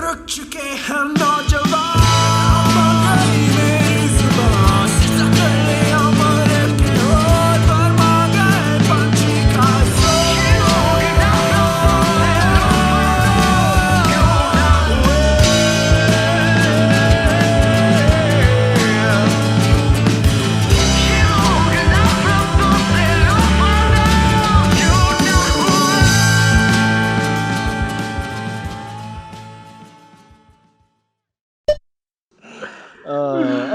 रुक चुके हैं नौजवान मगरी में जुबान कर ले अमर के होठ पर मांगे पंछी का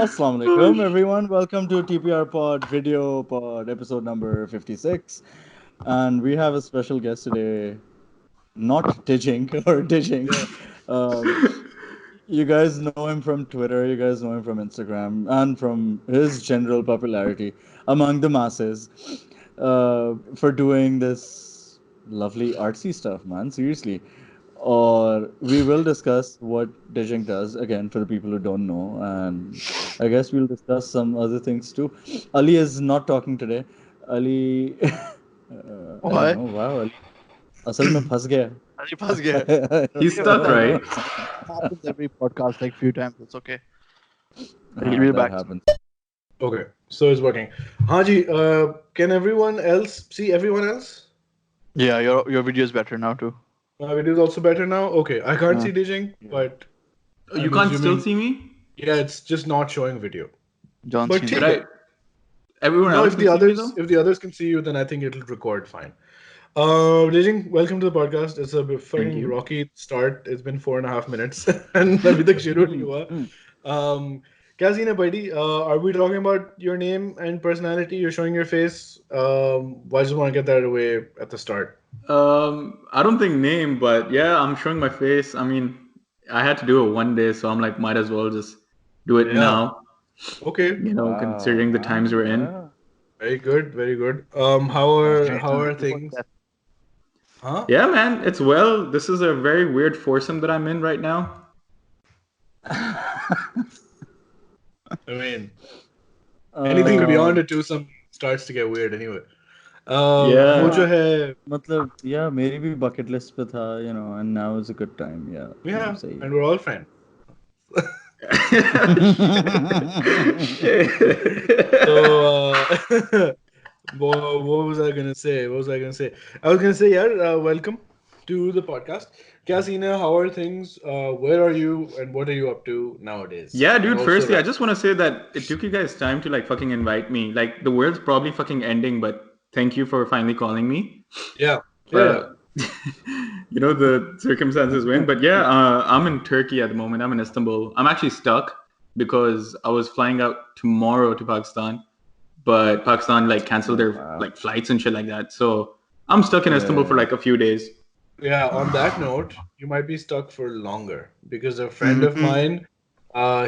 Assalamu alaikum, everyone. Welcome to TPR Pod Video Pod episode number 56. And we have a special guest today, not Digink or Digink. You guys know him from Twitter, you guys know him from Instagram, and from his general popularity among the masses for doing this lovely artsy stuff, man. Seriously. Or we will discuss what Digink does again for the people who don't know, and I guess we'll discuss some other things too. Ali is not talking today. Ali, I don't know. Wow, Ali. असल में फंस गया. Ali फंस गया. He's stuck, right? Happens every podcast like few times. It's okay. He'll be back. Happens. Okay, so it's working. Haji, can everyone else see everyone else? Yeah, your video is better now too. My video is also better now. Okay, I can't see Digink, but you can't still see me. Yeah, it's just not showing video. John, but right? Everyone else. If the others can see you, then I think it'll record fine. Digink, welcome to the podcast. It's a fucking rocky start. It's been 4.5 minutes, and अभी तक शुरू नहीं हुआ. क्या scene है, buddy? Are we talking about your name and personality? You're showing your face. I just want to get that away at the start. I don't think name, but yeah, I'm showing my face. I mean, I had to do it one day, so I'm like, might as well just do it now. Okay. Considering the times we're in. Very good, very good. How are things? Huh? Yeah, man, it's well. This is a very weird foursome that I'm in right now. I mean, anything beyond a twosome starts to get weird anyway. वो जो है मतलब मेरी भी bucket list पे था, and now is a good time. Yeah, and we're all friends. So what was I gonna say? I was gonna say, welcome to the podcast. Kya scene hai? How are things? Where are you? And what are you up to nowadays? Yeah, dude. Firstly, I just want to say that it took you guys time to fucking invite me. Like, the world's probably fucking ending, but thank you for finally calling me. Yeah. But, the circumstances win. But yeah, I'm in Turkey at the moment. I'm in Istanbul. I'm actually stuck because I was flying out tomorrow to Pakistan, but Pakistan canceled their flights and shit like that. So I'm stuck in Istanbul for a few days. Yeah, on that note, you might be stuck for longer because a friend of mine,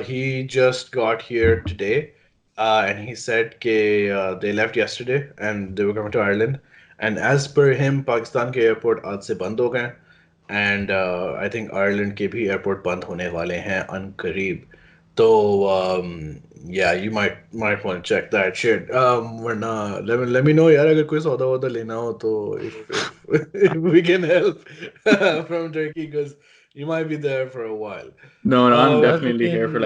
he just got here today, and he said they left yesterday and they were coming to Ireland. And as per him, Pakistan ke airport aaj se band ho gaye, and I think Ireland ke bhi airport band hone wale hain an kareeb. So yeah, you might want to check that shit. Let me know, yaar, agar koi sauda wada lena ho to if we can help from Turkey, because you might be there for a while. No, I'm definitely here for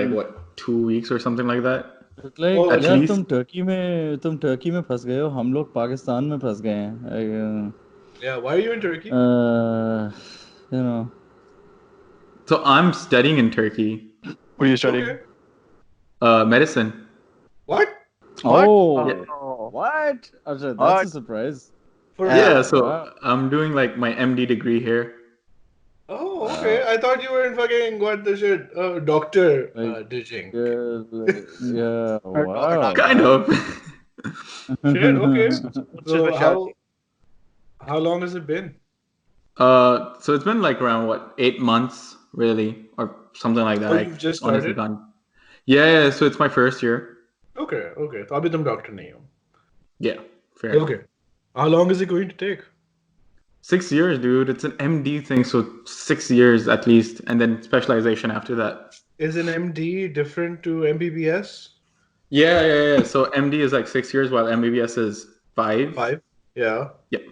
2 weeks or something like that. At least तुम Turkey में फंस गए हो, हम लोग पाकिस्तान में फंस गए हैं. Yeah, why are you in Turkey? So I'm studying in Turkey. What are you studying? Okay. Medicine. What? Oh, Yeah. What? Ajay, that's a surprise. So I'm doing my MD degree here. Oh, okay. I thought you were in fucking what the shit, Doctor Digink. Yeah, wow. Kind of. Shit, okay. So how long has it been? So it's been around 8 months, really, or something like that. Oh, you've just started? Yeah, so it's my first year. Okay. तो अभी तुम doctor नहीं हो. Yeah, fair. Okay. How long is it going to take? 6 years, dude. It's an MD thing, so 6 years at least, and then specialization after that. Is an MD different to MBBS? Yeah. So MD is 6 years, while MBBS is 5. 5? Yeah. Yeah.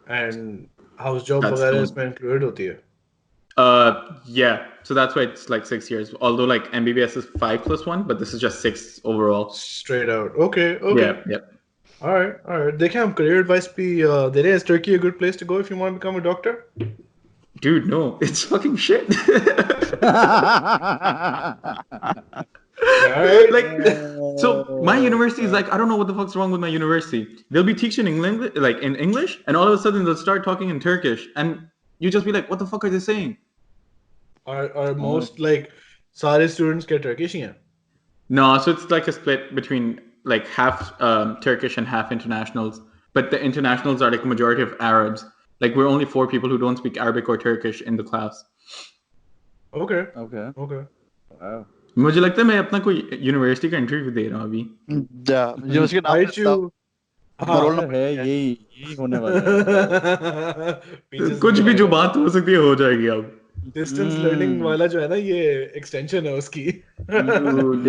And house job वगैरह इसमें included होती है? Yeah. So that's why it's like 6 years. Although like MBBS is 5+1, but this is just 6 overall. Straight out. Okay. Yeah. All right. They can career advice be there. Is Turkey a good place to go if you want to become a doctor? Dude, no, it's fucking shit. Like, so my university is like, I don't know what the fuck's wrong with my university. They'll be teaching English, like in English, and all of a sudden they'll start talking in Turkish, and you just be like, what the fuck are they saying? Are most like सारे students get Turkish here? No, so it's like a split between like half Turkish and half internationals. But the internationals are like a majority of Arabs. Like we're only 4 people who don't speak Arabic or Turkish in the class. Okay. Wow. मुझे लगता है मैं अपना कोई university का interview दे रहा हूँ अभी. Yeah. University का Why नाम did you? है यही होने वाला है. कुछ भी जो बात हो सकती है हो जाएगी अब. Distance learning वाला जो है ना ये extension है उसकी.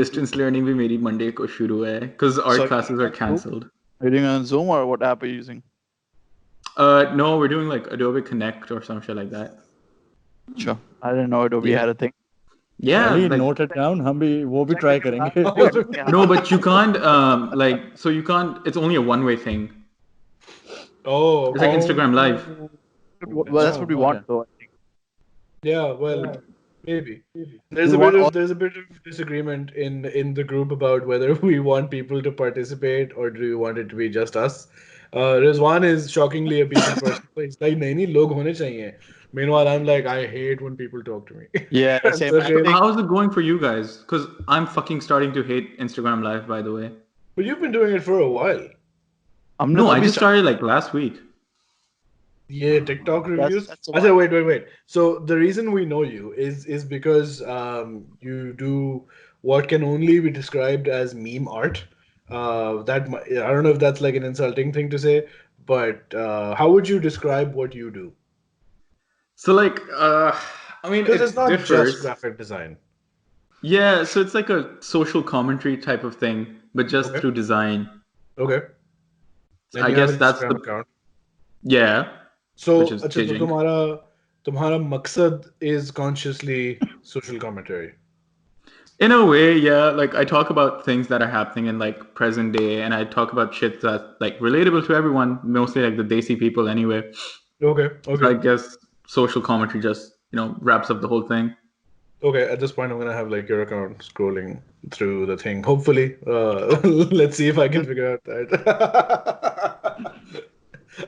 Distance learning भी मेरी Monday को शुरू है because art classes are cancelled. Are you doing it on Zoom or what app are you using? No, we're doing like Adobe Connect or some shit like that. Sure. I didn't know Adobe had a thing. Yeah, Ali, like, note it down. हम भी वो भी try करेंगे. no, but you can't like so you can't. It's only a one-way thing. Oh. It's like Instagram Live. Well, that's what we want, though. I think. Yeah, well, maybe. There's a bit of disagreement in the group about whether we want people to participate or do we want it to be just us. Rizwan is shockingly a people person. It's like nahi log hone chahiye. Meanwhile, I'm like, I hate when people talk to me. Yeah, same. Okay. How's it going for you guys? Because I'm fucking starting to hate Instagram Live, by the way. But you've been doing it for a while. No, I just started like last week. Yeah, TikTok reviews. That's a I said, wait. So the reason we know you is because you do what can only be described as meme art. I don't know if that's like an insulting thing to say, but how would you describe what you do? So like, I mean, Because it it's not differs. just graphic design. Yeah, so it's like a social commentary type of thing, but just Okay. through design. Okay. And I you guess have an that's Instagram the account. yeah. So, which is अच्छा, तो Digink. तुम्हारा मकसद is consciously social commentary. In a way, yeah. Like I talk about things that are happening in like present day, and I talk about shit that's like relatable to everyone, mostly like the Desi people anyway. Okay. So I guess social commentary just wraps up the whole thing. Okay, at this point, I'm gonna have like your account scrolling through the thing. Hopefully, let's see if I can figure out that.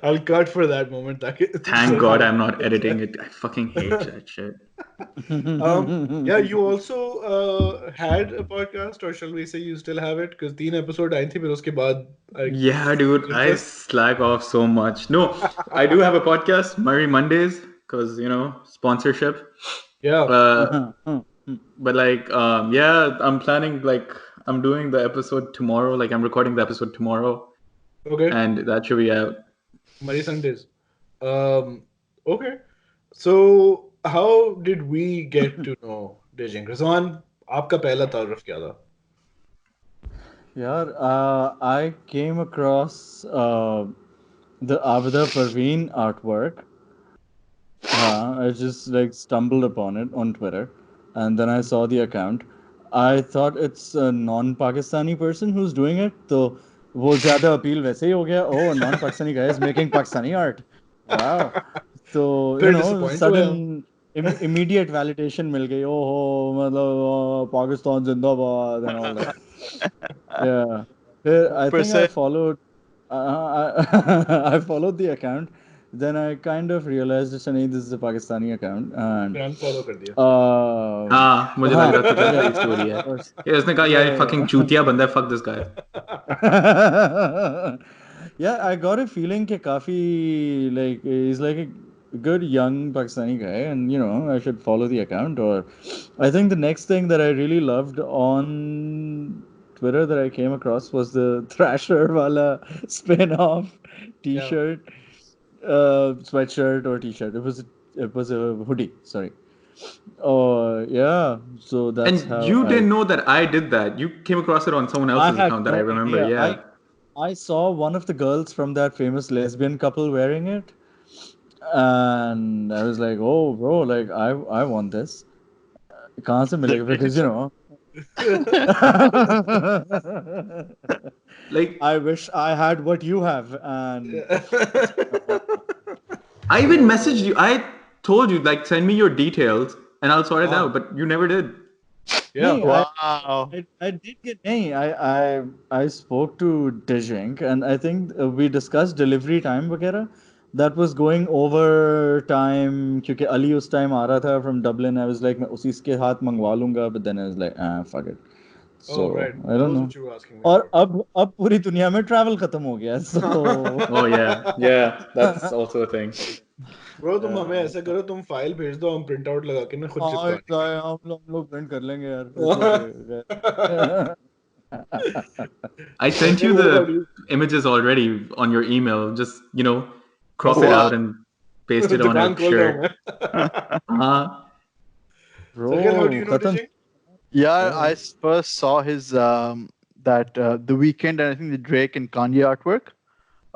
I'll cut for that moment. Thank God I'm not editing it. I fucking hate that shit. Yeah, you also had a podcast, or shall we say you still have it? Because 3 episodes आई थी, फिर उसके बाद. Yeah, dude, I slack off so much. No, I do have a podcast, Murray Mondays, because sponsorship. Yeah. But like, yeah, I'm planning like I'm doing the episode tomorrow. Like I'm recording the episode tomorrow, Okay. and that should be out. Murray Sundays. Okay. So how did we get to know Digink? Rizwan, आपका पहला तारुफ क्या था? Yeah, I came across the Abida Parveen artwork. I just like stumbled upon it on Twitter, and then I saw the account. I thought it's a non-Pakistani person who's doing it, so वो ज़्यादा appeal वैसे ही हो गया. Oh, non-Pakistani guy is making Pakistani art. Wow. So Very disappointed sudden immediate validation मिल गई. Oh, मतलब Pakistan जिंदाबाद and all that. Yeah. I think I followed. I followed the account. Then I kind of realized this is a Pakistani account. And unfollow कर दिया. हाँ, मुझे लग रहा था कि यही story है. ये उसने कहा यार fucking चूतिया बंदा है, fuck this guy. Yeah, I got a feeling कि काफी like he's like a good young Pakistani guy, and I should follow the account. Or I think the next thing that I really loved on Twitter that I came across was the Thrasher wala spin-off T-shirt, sweatshirt or T-shirt. It was a hoodie. Sorry. Oh yeah. So that's And how you didn't know that I did that. You came across it on someone else's account that I remember. Yeah. I saw one of the girls from that famous lesbian couple wearing it, And I was like, oh, bro, like I want this. कहाँ से मिलेगा? Because you know, Like, I wish I had what you have, and I even messaged you. I told you, like, send me your details and I'll sort it Wow. out, but you never did. Yeah. nahi, Wow. I did get nahi, I spoke to Digink, and I think we discussed delivery time वगैरह. That was going over time क्योंकि Ali उस time आ रहा था from Dublin. I was like मैं उसी के हाथ मंगवा लूंगा, but then I was like fuck it. So Oh, right. I That don't was know. what you were asking me और for. अब पूरी दुनिया में travel खत्म हो गया है, so Oh, yeah. Yeah, that's also a thing. Bro, तुम हमें ऐसा करो, तुम फाइल भेज दो, हम प्रिंट आउट लगा के ना खुद चिपका देंगे. हम लोग print कर लेंगे यार. It's okay. I sent you What about the you? images already on your email. Just, crop it Wow. out and paste it on दुकान a खोल रहा हूँ shirt. मैं. Uh, Sakil, how do you know खत्म. Digink? Yeah, I first saw his that The Weeknd and I think the Drake and Kanye artwork,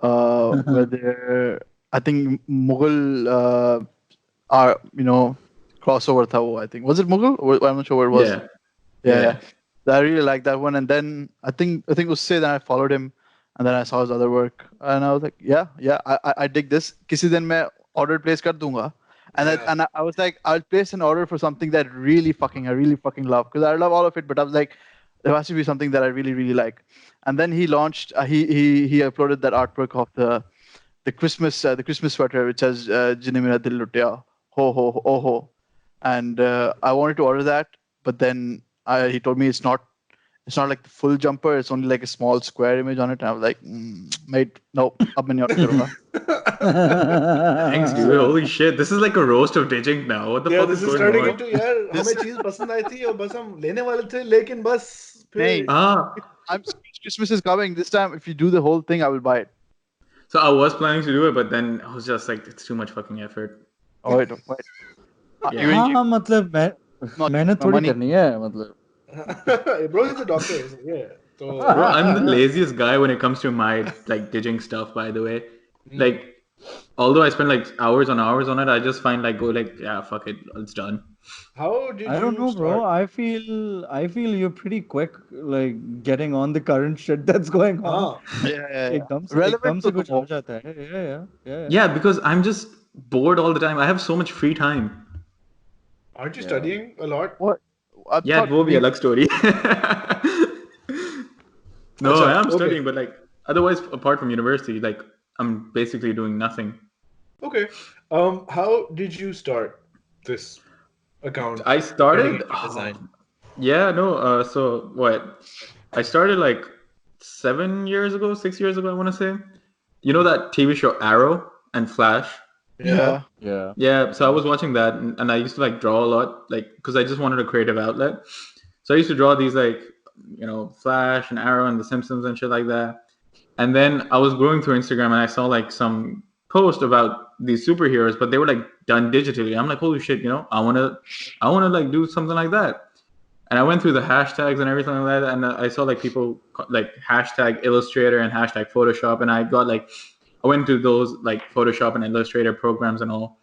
where they're I think Mughal are crossover tha wo, I think was it Mughal? I'm not sure what it was. yeah. Yeah. I really like that one, and then I think it was say that I followed him, and then I saw his other work, and I was like, yeah, I dig this. किसी दिन मैं order place कर दूंगा, and Yeah. I was like, I'll place an order for something that I really fucking love, because I love all of it, but I was like, there has to be something that I really like. And then he launched, he uploaded that artwork of the Christmas sweater which says Jinn mera dil lutya ho ho ho oh ho, and I wanted to order that, but then he told me it's not like the full jumper, it's only like a small square image on it, and I was like, mate, no, ab main order karunga. Thanks, dude. Holy shit. This is like a roast of Digink now. What the Yeah, fuck this is is going turning on? into यार हमें चीज पसंद आई थी और बस हम लेने वाले थे लेकिन बस फिर Hey. Ah, Christmas is coming this time. If you do the whole thing, I will buy it. so I was planning to do it, but then I was just like, it's too much fucking effort. Oh wait. Yeah. Even हाँ मतलब मेहनत थोड़ी money. करनी है मतलब. bro he's a doctor yeah so Bro, I'm the laziest guy when it comes to my like Digink stuff, by the way. Like, although I spend like hours on it, I just find like yeah, fuck it, it's done. how did I don't you know, bro. start? I feel you're pretty quick, like getting on the current shit that's going on. Yeah. एकदम Relevant से to the कुछ हो moment. जाता है. Yeah. Yeah, because I'm just bored all the time. I have so much free time. Aren't you studying a lot? What? I Yeah, thought it will be a luck story. No, Acha, I am okay. studying, but like otherwise, apart from university, like I'm basically doing nothing. Okay. How did you start this account? I started. Getting into design. Yeah, no. So what? I started like 6 years ago, I want to say. You know that TV show Arrow and Flash? Yeah. Yeah, so I was watching that, and I used to like draw a lot, like because I just wanted a creative outlet. So I used to draw these like, Flash and Arrow and The Simpsons and shit like that. And then I was going through Instagram and I saw like some post about these superheroes, but they were like done digitally. I'm like, holy shit, I wanna like do something like that. And I went through the hashtags and everything like that, and I saw like people like hashtag Illustrator and hashtag Photoshop, and I went to those like Photoshop and Illustrator programs and all.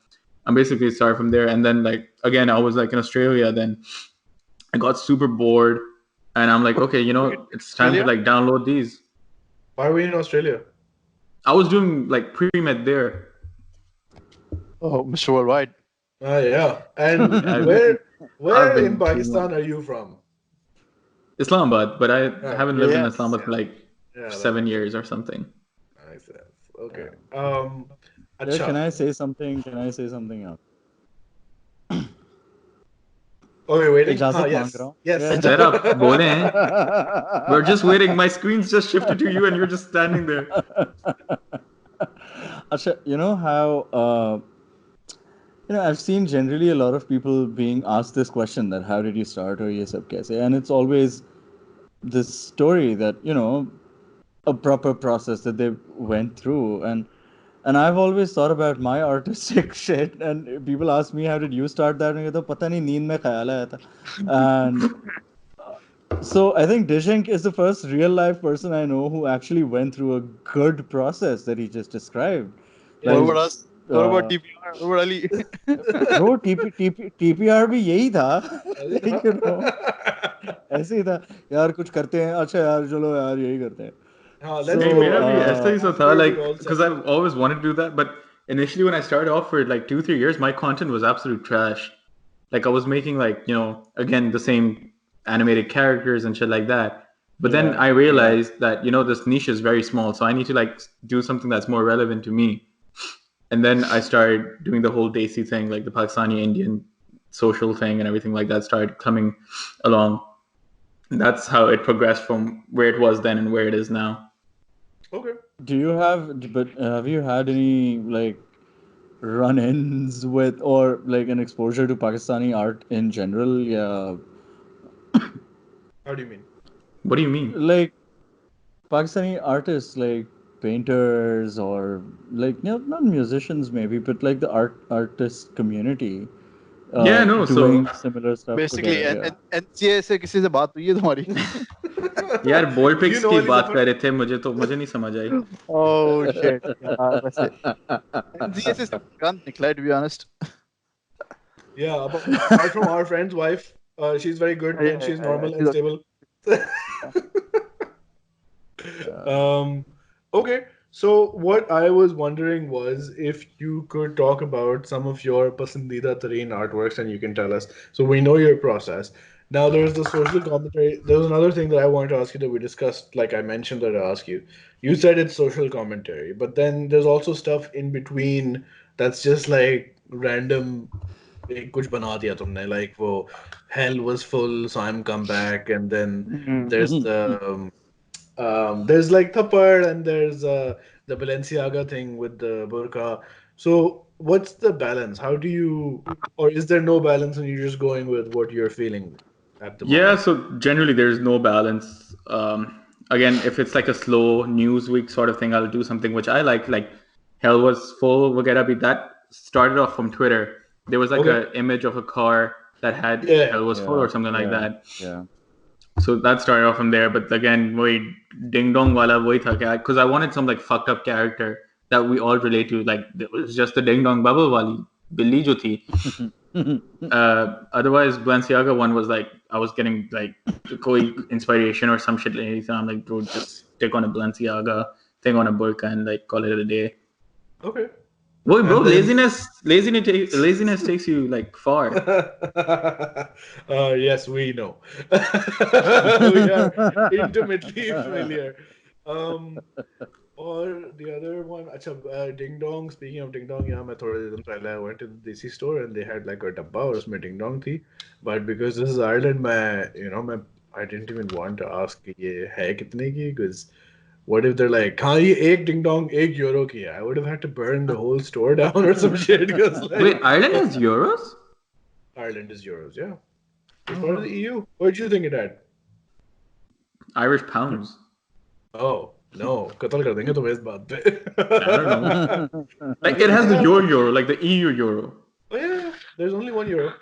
I'm basically started from there, and then like again, I was like in Australia. Then I got super bored, and I'm like, okay, it's time to like download these. Why were you in Australia? I was doing like pre-med there. Oh, Mr. Worldwide. Yeah. And I've where been in Pakistan are you from? Islamabad, but I haven't lived in Yes. Islamabad for like 7 years or something. Makes sense. Okay. Yeah, Acha. can I say something? Else? Okay, waiting. इजाजत Yes. मांग रहा हूँ. Yes. Yeah. Shut up, bole hain. We're just waiting. My screen's just shifted to you, and you're just standing there. Acha, you know how I've seen generally a lot of people being asked this question that how did you start or ye sab kaise, and it's always this story that a proper process that they went through, and I've always thought about my artistic shit, and people ask me how did you start that, and I go pata nahi neend mein khayal aaya tha. And so I think Digink is the first real life person I know who actually went through a good process that he just described. What about us? What about TPR? What about Ali? Bro, TPR भी यही था. Like, you know, ऐसे ही था. यार कुछ करते हैं. अच्छा यार चलो यार यही करते हैं. Let's Hey, go. मेरा भी ऐसा ही सा था, After like, we all because settle. I've always wanted to do that, but initially when I started off for like 2-3 years, my content was absolute trash. Like I was making like, again, the same animated characters and shit like that. But then I realized that, this niche is very small, so I need to like do something that's more relevant to me. And then I started doing the whole Desi thing, like the Pakistani Indian social thing and everything like that started coming along. That's how it progressed from where it was then and where it is now. Okay. Have you had any like run-ins with or like an exposure to Pakistani art in general? Yeah, How do you mean? What do you mean? like Pakistani artists, like painters or like not musicians maybe, but like the artist community. Yeah, no, so doing similar stuff Basically, together. Yeah. NCA से किसी से बात हुई है तुम्हारी? यार ball pics You know की Ali बात Zafar? कर रहे थे, मुझे नहीं समझ आई. Oh shit! यार वैसे NCA से सब गंद निकला है, to be honest. Yeah, apart from our friend's wife, she's very good Yeah, and she's yeah, normal she's and stable. Okay, so what I was wondering was if you could talk about some of your pasandida tareen artworks and you can tell us. So we know your process. Now there's the social commentary. There was another thing that I wanted to ask you that we discussed, like I mentioned that I asked you. You said it's social commentary, but then there's also stuff in between that's just like random कुछ बना दिया तुमने like वो hell was full so I'm come back and then there's there's like Thapad and there's the Balenciaga thing with the burqa. So what's the balance? How do you, or is there no balance and you're just going with what you're feeling at the Yeah, moment? so generally there's no balance. Again, if it's like a slow news week sort of thing, I'll do something which I like Hell Was Full, वगैरह भी. That started off from Twitter. There was like Okay. a image of a car that had Yeah. Hell Was Full or something like that. Yeah. So that started off from there. But again, वही ding dong wala वही था क्या? Because I wanted some like fucked up character that we all relate to. Like it was just the ding dong bubble wali बिल्ली जो थी. Otherwise, Balenciaga one was like I was getting like koi inspiration or some shit like that. I'm like, bro, just stick on a Balenciaga thing on a burqa and like call it a day. Okay. Boy, bro, And then- laziness takes you like far. Yes, we know. We are intimately familiar. Or the other one, Ding Dong. Speaking of Ding Dong, yeah, I went to the Desi store and they had like a dabba or usme Ding Dong thi. But because this is Ireland, I didn't even want to ask ye hai kitne ki, because what if they're like, हाँ ये एक Ding Dong €1 की है? I would have had to burn the whole store down or some shit. Because like, Wait, Ireland has euros? Ireland is euros, yeah. It's part of the EU. What did you think of that? Irish pounds. Oh, no. कत्ल कर देंगे तुम्हें इस बात पे. I don't know. Like it has the euro, like the EU euro. Oh, yeah. There's only €1.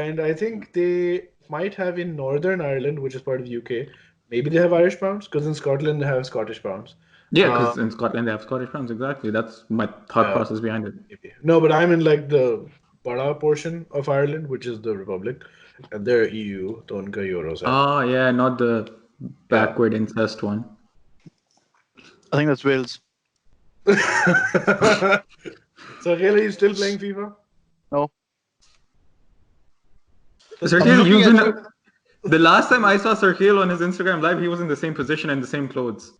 And I think they might have in Northern Ireland, which is part of the UK, maybe they have Irish pounds, because in Scotland they have Scottish pounds. Yeah, because in Scotland they have Scottish pounds. Exactly. That's my thought process behind it. Maybe. No, but I'm in like the Bada portion of Ireland, which is the Republic, and they're EU, तो उनका euros है. Oh yeah, not the backward incest one. I think that's Wales. So, Khel, are you still playing FIFA? No. Sergio, looking you've at been. The last time I saw Sergio on his Instagram live, he was in the same position and the same clothes.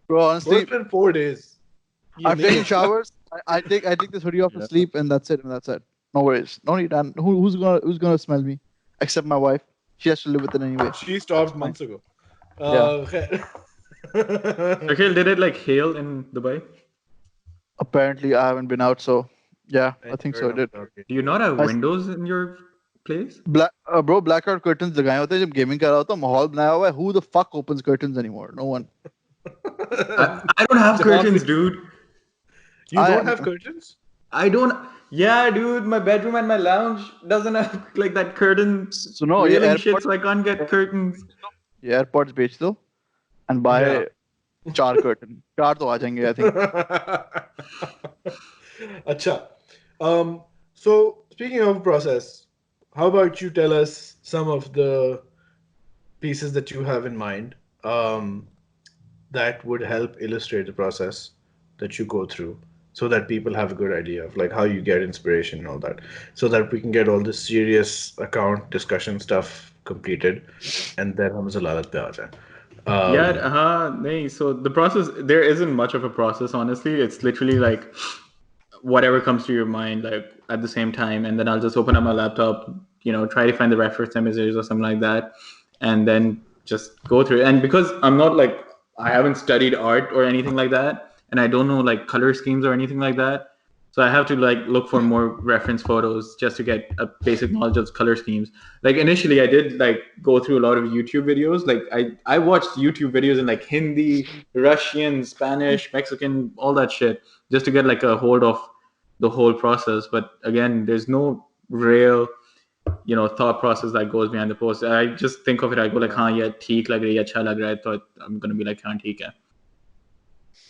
Bro, Bro, honestly, it's been 4 days. I've taken showers. I take this hoodie off to sleep, and that's it. No worries. No need. And who's gonna smell me? Except my wife. She has to live with it anyway. She stopped months ago. Sergio, did it like hail in Dubai? Apparently, I haven't been out, so yeah, I think so. I did. Do you not have windows in your place? Bro, blackout curtains लगाए होते हैं जब gaming कर रहा होता माहौल बनाया हुआ है. Who the fuck opens curtains anymore? No one. I don't have curtains, dude. You don't have curtains? I don't. Yeah, dude, my bedroom and my lounge doesn't have like that curtain. So no, railing shit, so I can't get curtains. ये AirPods बेच दो and buy 4 curtain. 4 तो आ जाएंगे, I think. अच्छा. So speaking of process, how about you tell us some of the pieces that you have in mind that would help illustrate the process that you go through so that people have a good idea of like how you get inspiration and all that so that we can get all this serious account discussion stuff completed and then हम जलालत पे आ जाएं. Yeah, nahi. So the process, there isn't much of a process, honestly. It's literally like whatever comes to your mind, like at the same time, and then I'll just open up my laptop, try to find the reference images or something like that, and then just go through it. And because I'm not like, I haven't studied art or anything like that, and I don't know like color schemes or anything like that, so I have to like look for more reference photos just to get a basic knowledge of color schemes. Like initially I did like go through a lot of YouTube videos. Like I watched YouTube videos in like Hindi, Russian, Spanish, Mexican, all that shit, just to get like a hold of the whole process. But again, there's no real thought process that goes behind the post. I just think of it, I go like, हाँ ये ठीक लग रही है, अच्छा लग रहा है, तो I'm gonna be like, हाँ ठीक है.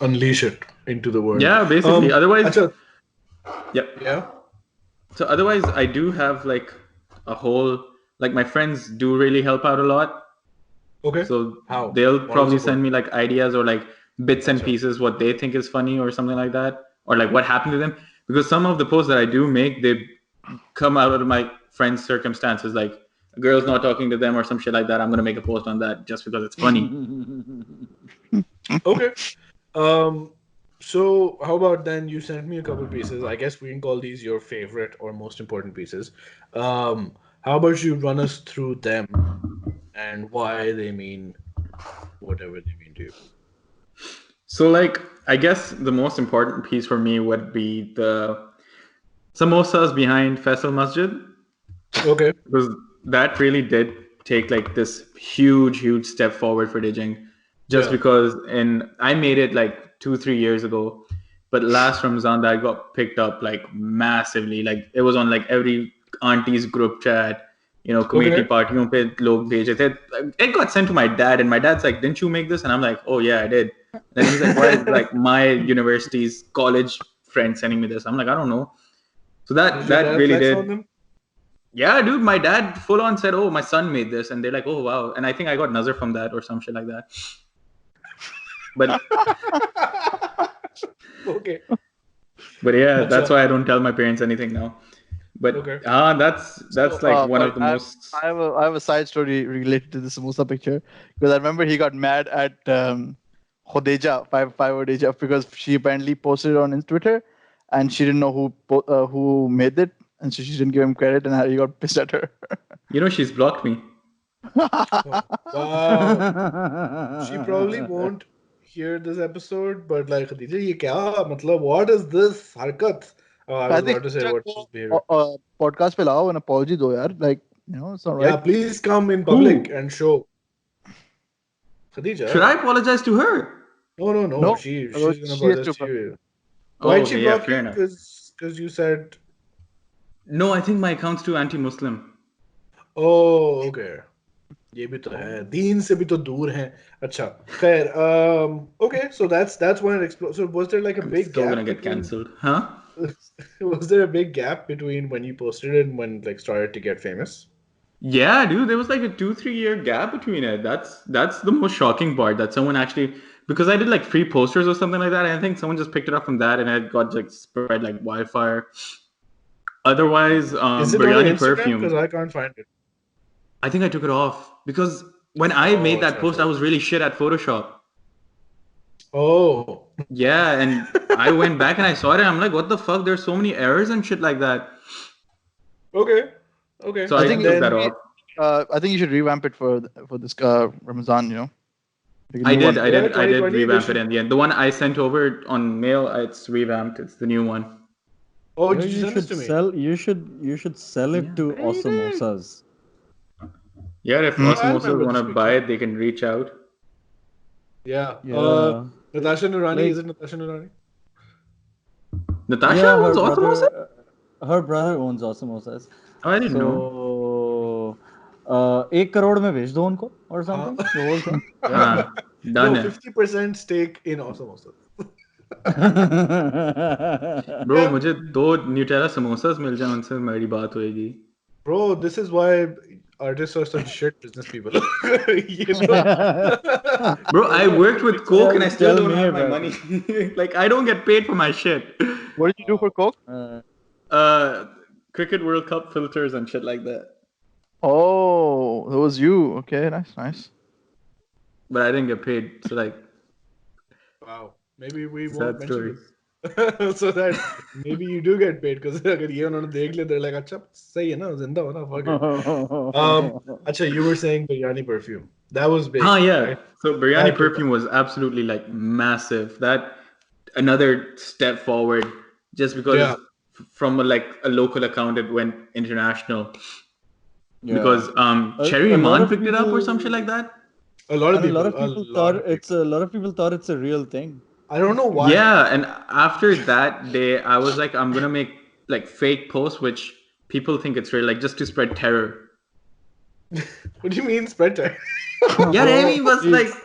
Unleash it into the world. Yeah, basically. Otherwise, अच्छा, yep. yeah. So otherwise, I do have like a whole, like my friends do really help out a lot. Okay. So How? they'll Moral probably support. send me like ideas or like bits and Achha. pieces, what they think is funny or something like that, or like what happened to them. Because some of the posts that I do make, they come out of my friends' circumstances. Like a girl's not talking to them or some shit like that. I'm gonna make a post on that just because it's funny. Okay. Um, so how about then you sent me a couple pieces. I guess we can call these your favorite or most important pieces. How about you run us through them and why they mean whatever they mean to you? So like I guess the most important piece for me would be the samosas behind Faisal Masjid, Okay. because that really did take like this huge step forward for Digink, just Yeah. because I made it like 2-3 years ago, but last Ramzan that got picked up like massively. Like it was on like every auntie's group chat, community Okay. partiyon pe log bheje the. It got sent to my dad, and my dad's like, "Didn't you make this?" And I'm like, "Oh yeah, I did." Then he's like, "Why is like my university's college friend sending me this?" I'm like, "I don't know." So Did your that dad really flex did. on them? Yeah, dude, my dad full on said, "Oh, my son made this," and they're like, "Oh, wow!" And I think I got nazar from that or some shit like that. But Okay. yeah, that's Acha. why I don't tell my parents anything now. But Okay. that's So, like one but of the most. I have a side story related to the samosa picture because I remember he got mad at Khodeja, five Khodeja, because she apparently posted it on Twitter and she didn't know who made it, and so she didn't give him credit, and he got pissed at her. She's blocked me. Oh, wow. She probably won't hear this episode, but like, Khadija, ye kya? Matlab, what is this harkat? Oh, I I was think about to say, what's this behavior? podcast पे लाओ, an apology do यार, like it's not Yeah, right. please come in Who? public and show. Should I Khadija? apologize to her? No. No, She's gonna she has apologize to. to you. Oh, Why'd she okay, yeah, block fair you? enough. Because you said, No, I think my account's too anti-Muslim. oh, okay. ये भी तो है दीन से भी तो दूर हैं अच्छा खैर okay so that's when it exploded. So was there like a I'm big still gonna gap get between cancelled, huh? was there a big gap between when you posted it and when like started to get famous? Yeah, dude, there was like a 2-3 year gap between it. That's the most shocking part, that someone actually, because I did like free posters or something like that, and I think someone just picked it up from that and it got like spread like wildfire. Otherwise, Is it on your Biryani Instagram? Because perfume, I can't find it. I think I took it off because when I Oh, made that अच्छा, post, I was really shit at Photoshop. oh. Yeah, and I went back and I saw it and I'm like, what the fuck? There's so many errors and shit like that. Okay. So I I think took that then off. I think you should revamp it for this Ramazan. Like a I new did, one. I yeah, did, I did 2020 revamp it edition. in the end. The one I sent over on mail, it's revamped. It's the new one. Oh, Yo, did you you send this should to me? sell. You should sell it Yeah. to Osmosas. Yeah, if Hmm? Oh, I Osmosis remember want this to buy picture. it, they can reach out. Yeah. Yeah. Natasha Nurani, Like- is it Natasha Nurani? Natasha Yeah, owns Osmosis? her brother owns Osmosas. Oh, I didn't know. So, 1 crore में भेज दो उनको or something. The whole thing. Yeah. Done No, it. 50% stake in Awesome. Bro, मुझे 2 Nutella samosas मिल जाए उनसे मेरी बात होएगी. Bro, this is why artists are such shit business people. You know? Bro, I worked with Coke and I still Tell don't me have my about money. Like, I don't get paid for my shit. What did you do for Coke? Cricket World Cup filters and shit like that. Oh, that was you. Okay, nice. But I didn't get paid. So, like, Wow. Maybe we won't sad mention story. it. So that maybe you do get paid because अगर ये उन्होंने देख लिया they're like अच्छा सही है ना जिंदा हो ना fuck it. अच्छा, you were saying biryani perfume. That was big. Yeah. Right? So biryani That- perfume was absolutely like massive. That another step forward, just because Yeah. from a local account it went international. Yeah. Because A Cherry lot Iman of picked it up or people- some shit like that. A lot of And people. a lot of people thought it's a real thing. I don't know why. Yeah, and after that day, I was like, I'm gonna make like fake posts which people think it's real, like just to spread terror. What do you mean spread time? Yeah, Amy was like,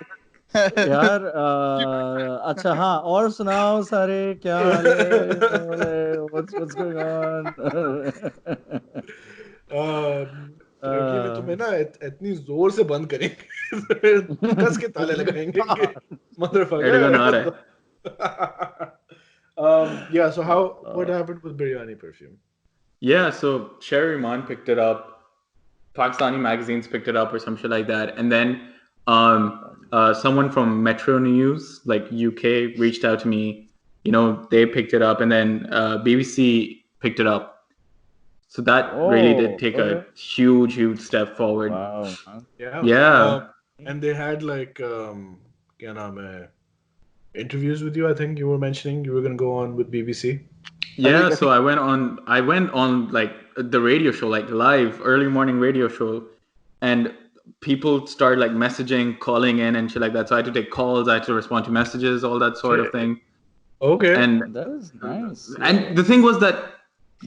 यार अच्छा हाँ और सुनाओ सारे क्या हाल है what's going on Turkey में तुम्हें ना इतनी जोर से बंद करेंगे कस के ताले लगाएंगे कि Erdogan आ रहा है. Yeah, so what happened with biryani perfume? Yeah, so Cherry Iman picked it up, Pakistani magazines picked it up or some shit like that, and then someone from Metro News, like UK, reached out to me. You know, they picked it up, and then BBC picked it up. So that really did take a huge step forward. wow Yeah. And they had like क्या नाम है interviews with you. I think you were mentioning you were going to go on with BBC. Yeah, so I went on like the radio show, like live early morning radio show, and people started like messaging, calling in and shit like that. So I had to take calls, I had to respond to messages, all that sort of thing. Okay. And that is nice and the thing was that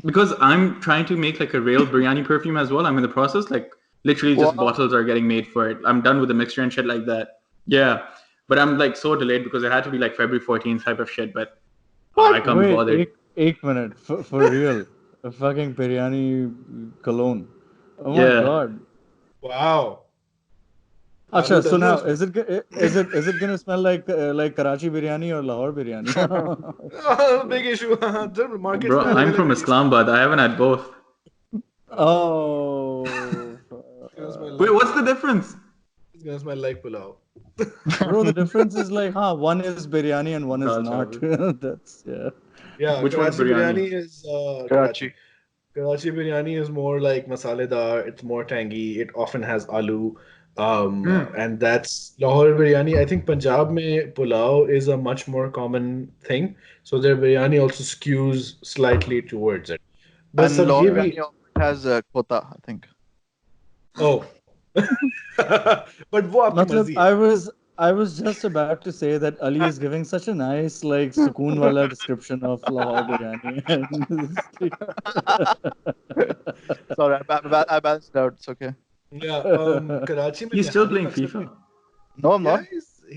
because I'm trying to make like a real biryani perfume as well, I'm in the process, like literally just bottles are getting made for it. I'm done with the mixture and shit like that. Yeah, but I'm like so delayed because it had to be like February 14th type of shit, but I can't be bothered. Eight minute for real a fucking biryani cologne oh my Yeah. god Wow. Acha, so now is it gonna smell like Karachi biryani or Lahore biryani? Big issue. The market's Bro, not I'm from available. Islamabad. I haven't had both. Oh, It's gonna smell Wait, like- what's the difference? It's gonna smell like pulao. bro, the difference is like, one is biryani and one is Dal not. That's Yeah, Which one's Karachi biryani? is Karachi. Karachi biryani is more like masaledar. It's more tangy. It often has aloo. And that's Lahore biryani. I think Punjab mein pulao is a much more common thing. So their biryani also skews slightly towards it. But And Lahore Sabji biryani has kota, I think. oh. But wo aapki Matlab, marzi hai. I was just about to say that Ali is giving such a nice like sukoon wala description of Lahore biryani. Sorry, I balanced it out. It's okay. Yeah, Karachi mein He's still nihari playing aksar- FIFA. No, I'm Yeah, not.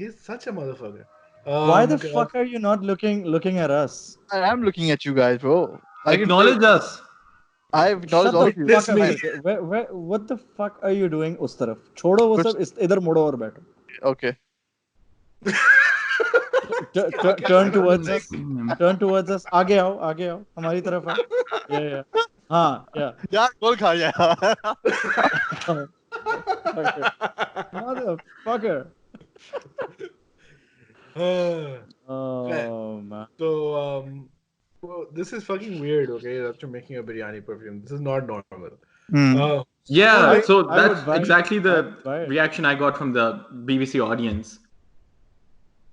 he's such a motherfucker. Why the Karachi- fuck are you not looking at us? I am looking at you guys, bro. I can Acknowledge us. I acknowledge all of you. Fuck up. What the fuck are you doing उस तरफ? छोड़ो वो सब इधर मुड़ो और बैठो. Okay. Turn towards us. Turn towards us. आगे आओ हमारी तरफ आओ. Yeah. हाँ, yeah. यार गोल खा गया. Motherfucker. Oh man. So, well, this is fucking weird, okay? After making a biryani perfume, this is not normal. Yeah, I- so I that's would buy it. exactly I the would buy it. reaction I got from the BBC audience.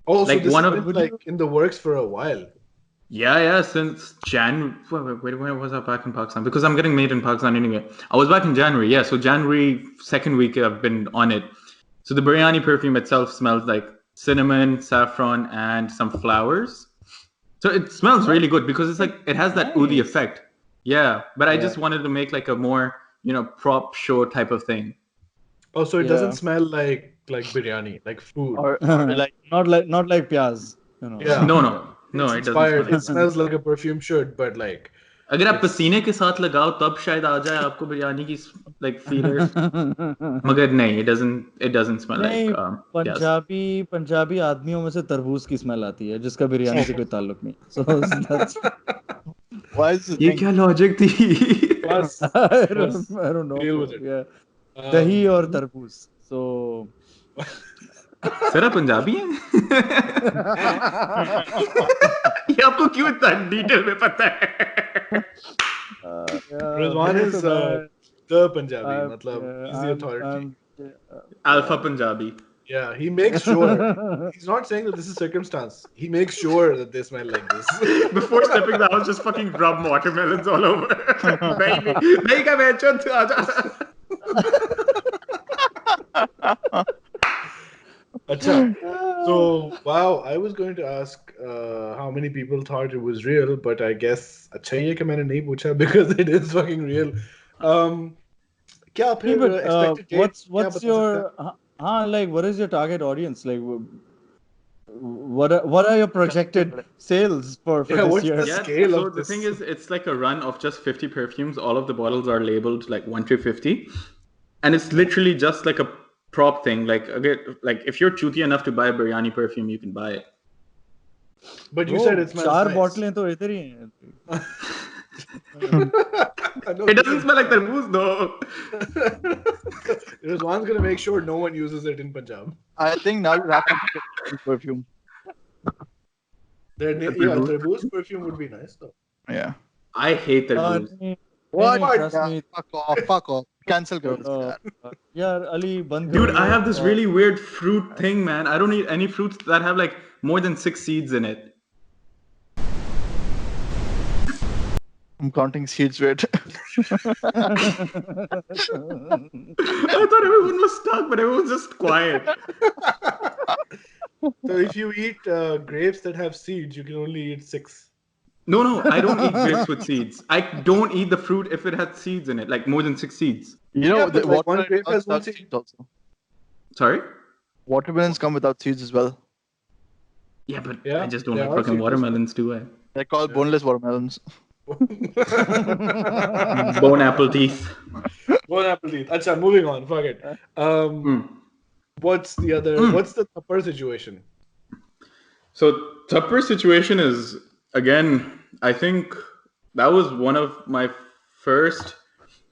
Oh, so Like this one has of- been like in the works for a while. Yeah, since January. Wait, when was I back in Pakistan? Because I'm getting made in Pakistan anyway. I was back in January, yeah. So January, second week, I've been on it. So the biryani perfume itself smells like cinnamon, saffron, and some flowers. So it smells really good because it's like it has that oudi Nice. effect. Yeah, but I just wanted to make like a more, prop show type of thing. Oh, so it Yeah. doesn't smell like biryani, like food. Or like not like pyaz. Yeah. No. No, it's it doesn't smell inspired. like It smells like a perfume should, but like अगर आप पसीने के साथ लगाओ तब शायद आ जाए आपको बिरयानी की like feeler. मगर नहीं, it doesn't smell नहीं, like yes. पंजाबी आदमियों में से तरबूज की स्मेल आती है जिसका बिरयानी से कोई ताल्लुक नहीं. So that's Why is this ये thing? क्या logic थी? plus, I plus don't know. deal with it. Yeah. दही और तरबूज. So सर आप पंजाबी हैं? ये आपको क्यों इतना डिटेल में पता है? Rizwan is the Punjabi. Matlab, he's the authority. Alpha Punjabi. Yeah, he makes sure. He's not saying that this is circumstance. He makes sure that they smell like this. Before stepping the house, just fucking rub watermelons all over. नहीं का मैं चुत आजा. Acha. So, wow, I was going to ask how many people thought it was real, but I guess अच्छा ही है कि मैंने नहीं पूछा because it is fucking real. क्या फिर but expected date what's क्या बता your सकते हैं? like what is your target audience like? What are your projected sales for Yeah, this what's year? the scale so of the this? thing is, it's like a run of just 50 perfumes. All of the bottles are labeled like 1 to 50, and it's literally just like a prop thing. Like again, like if you're chuti enough to buy a biryani perfume, you can buy it. But you said it smells चार nice. बोतलें तो इधर ही हैं. It doesn't smell like tarboos though. Rizwan's gonna make sure no one uses it in Punjab. I think now you have to get perfume. Yeah, tarboos perfume would be nice though. Yeah. I hate tarboos. What? Trust me. Fuck off. Cancel girls. यार अली बंद Dude, करो. I have this really weird fruit thing, man. I don't eat any fruits that have like more than 6 seeds in it. I'm counting seeds. Wait. I thought everyone was stuck, but everyone's just quiet. So if you eat grapes that have seeds, you can only eat 6. No, I don't eat grapes with seeds. I don't eat the fruit if it has seeds in it, like more than 6 seeds. You know, Yeah, but like one watermelon grape comes has one without seed. seeds also. Sorry? Watermelons come without seeds as well. Yeah, but Yeah, I just don't they like are fucking seedless. watermelons, do I? They're called boneless watermelons. Bone apple teeth. One apple teeth. Acha, moving on. Fuck it. What's the other? What's the upper situation? So Tupper situation is, again, I think that was one of my first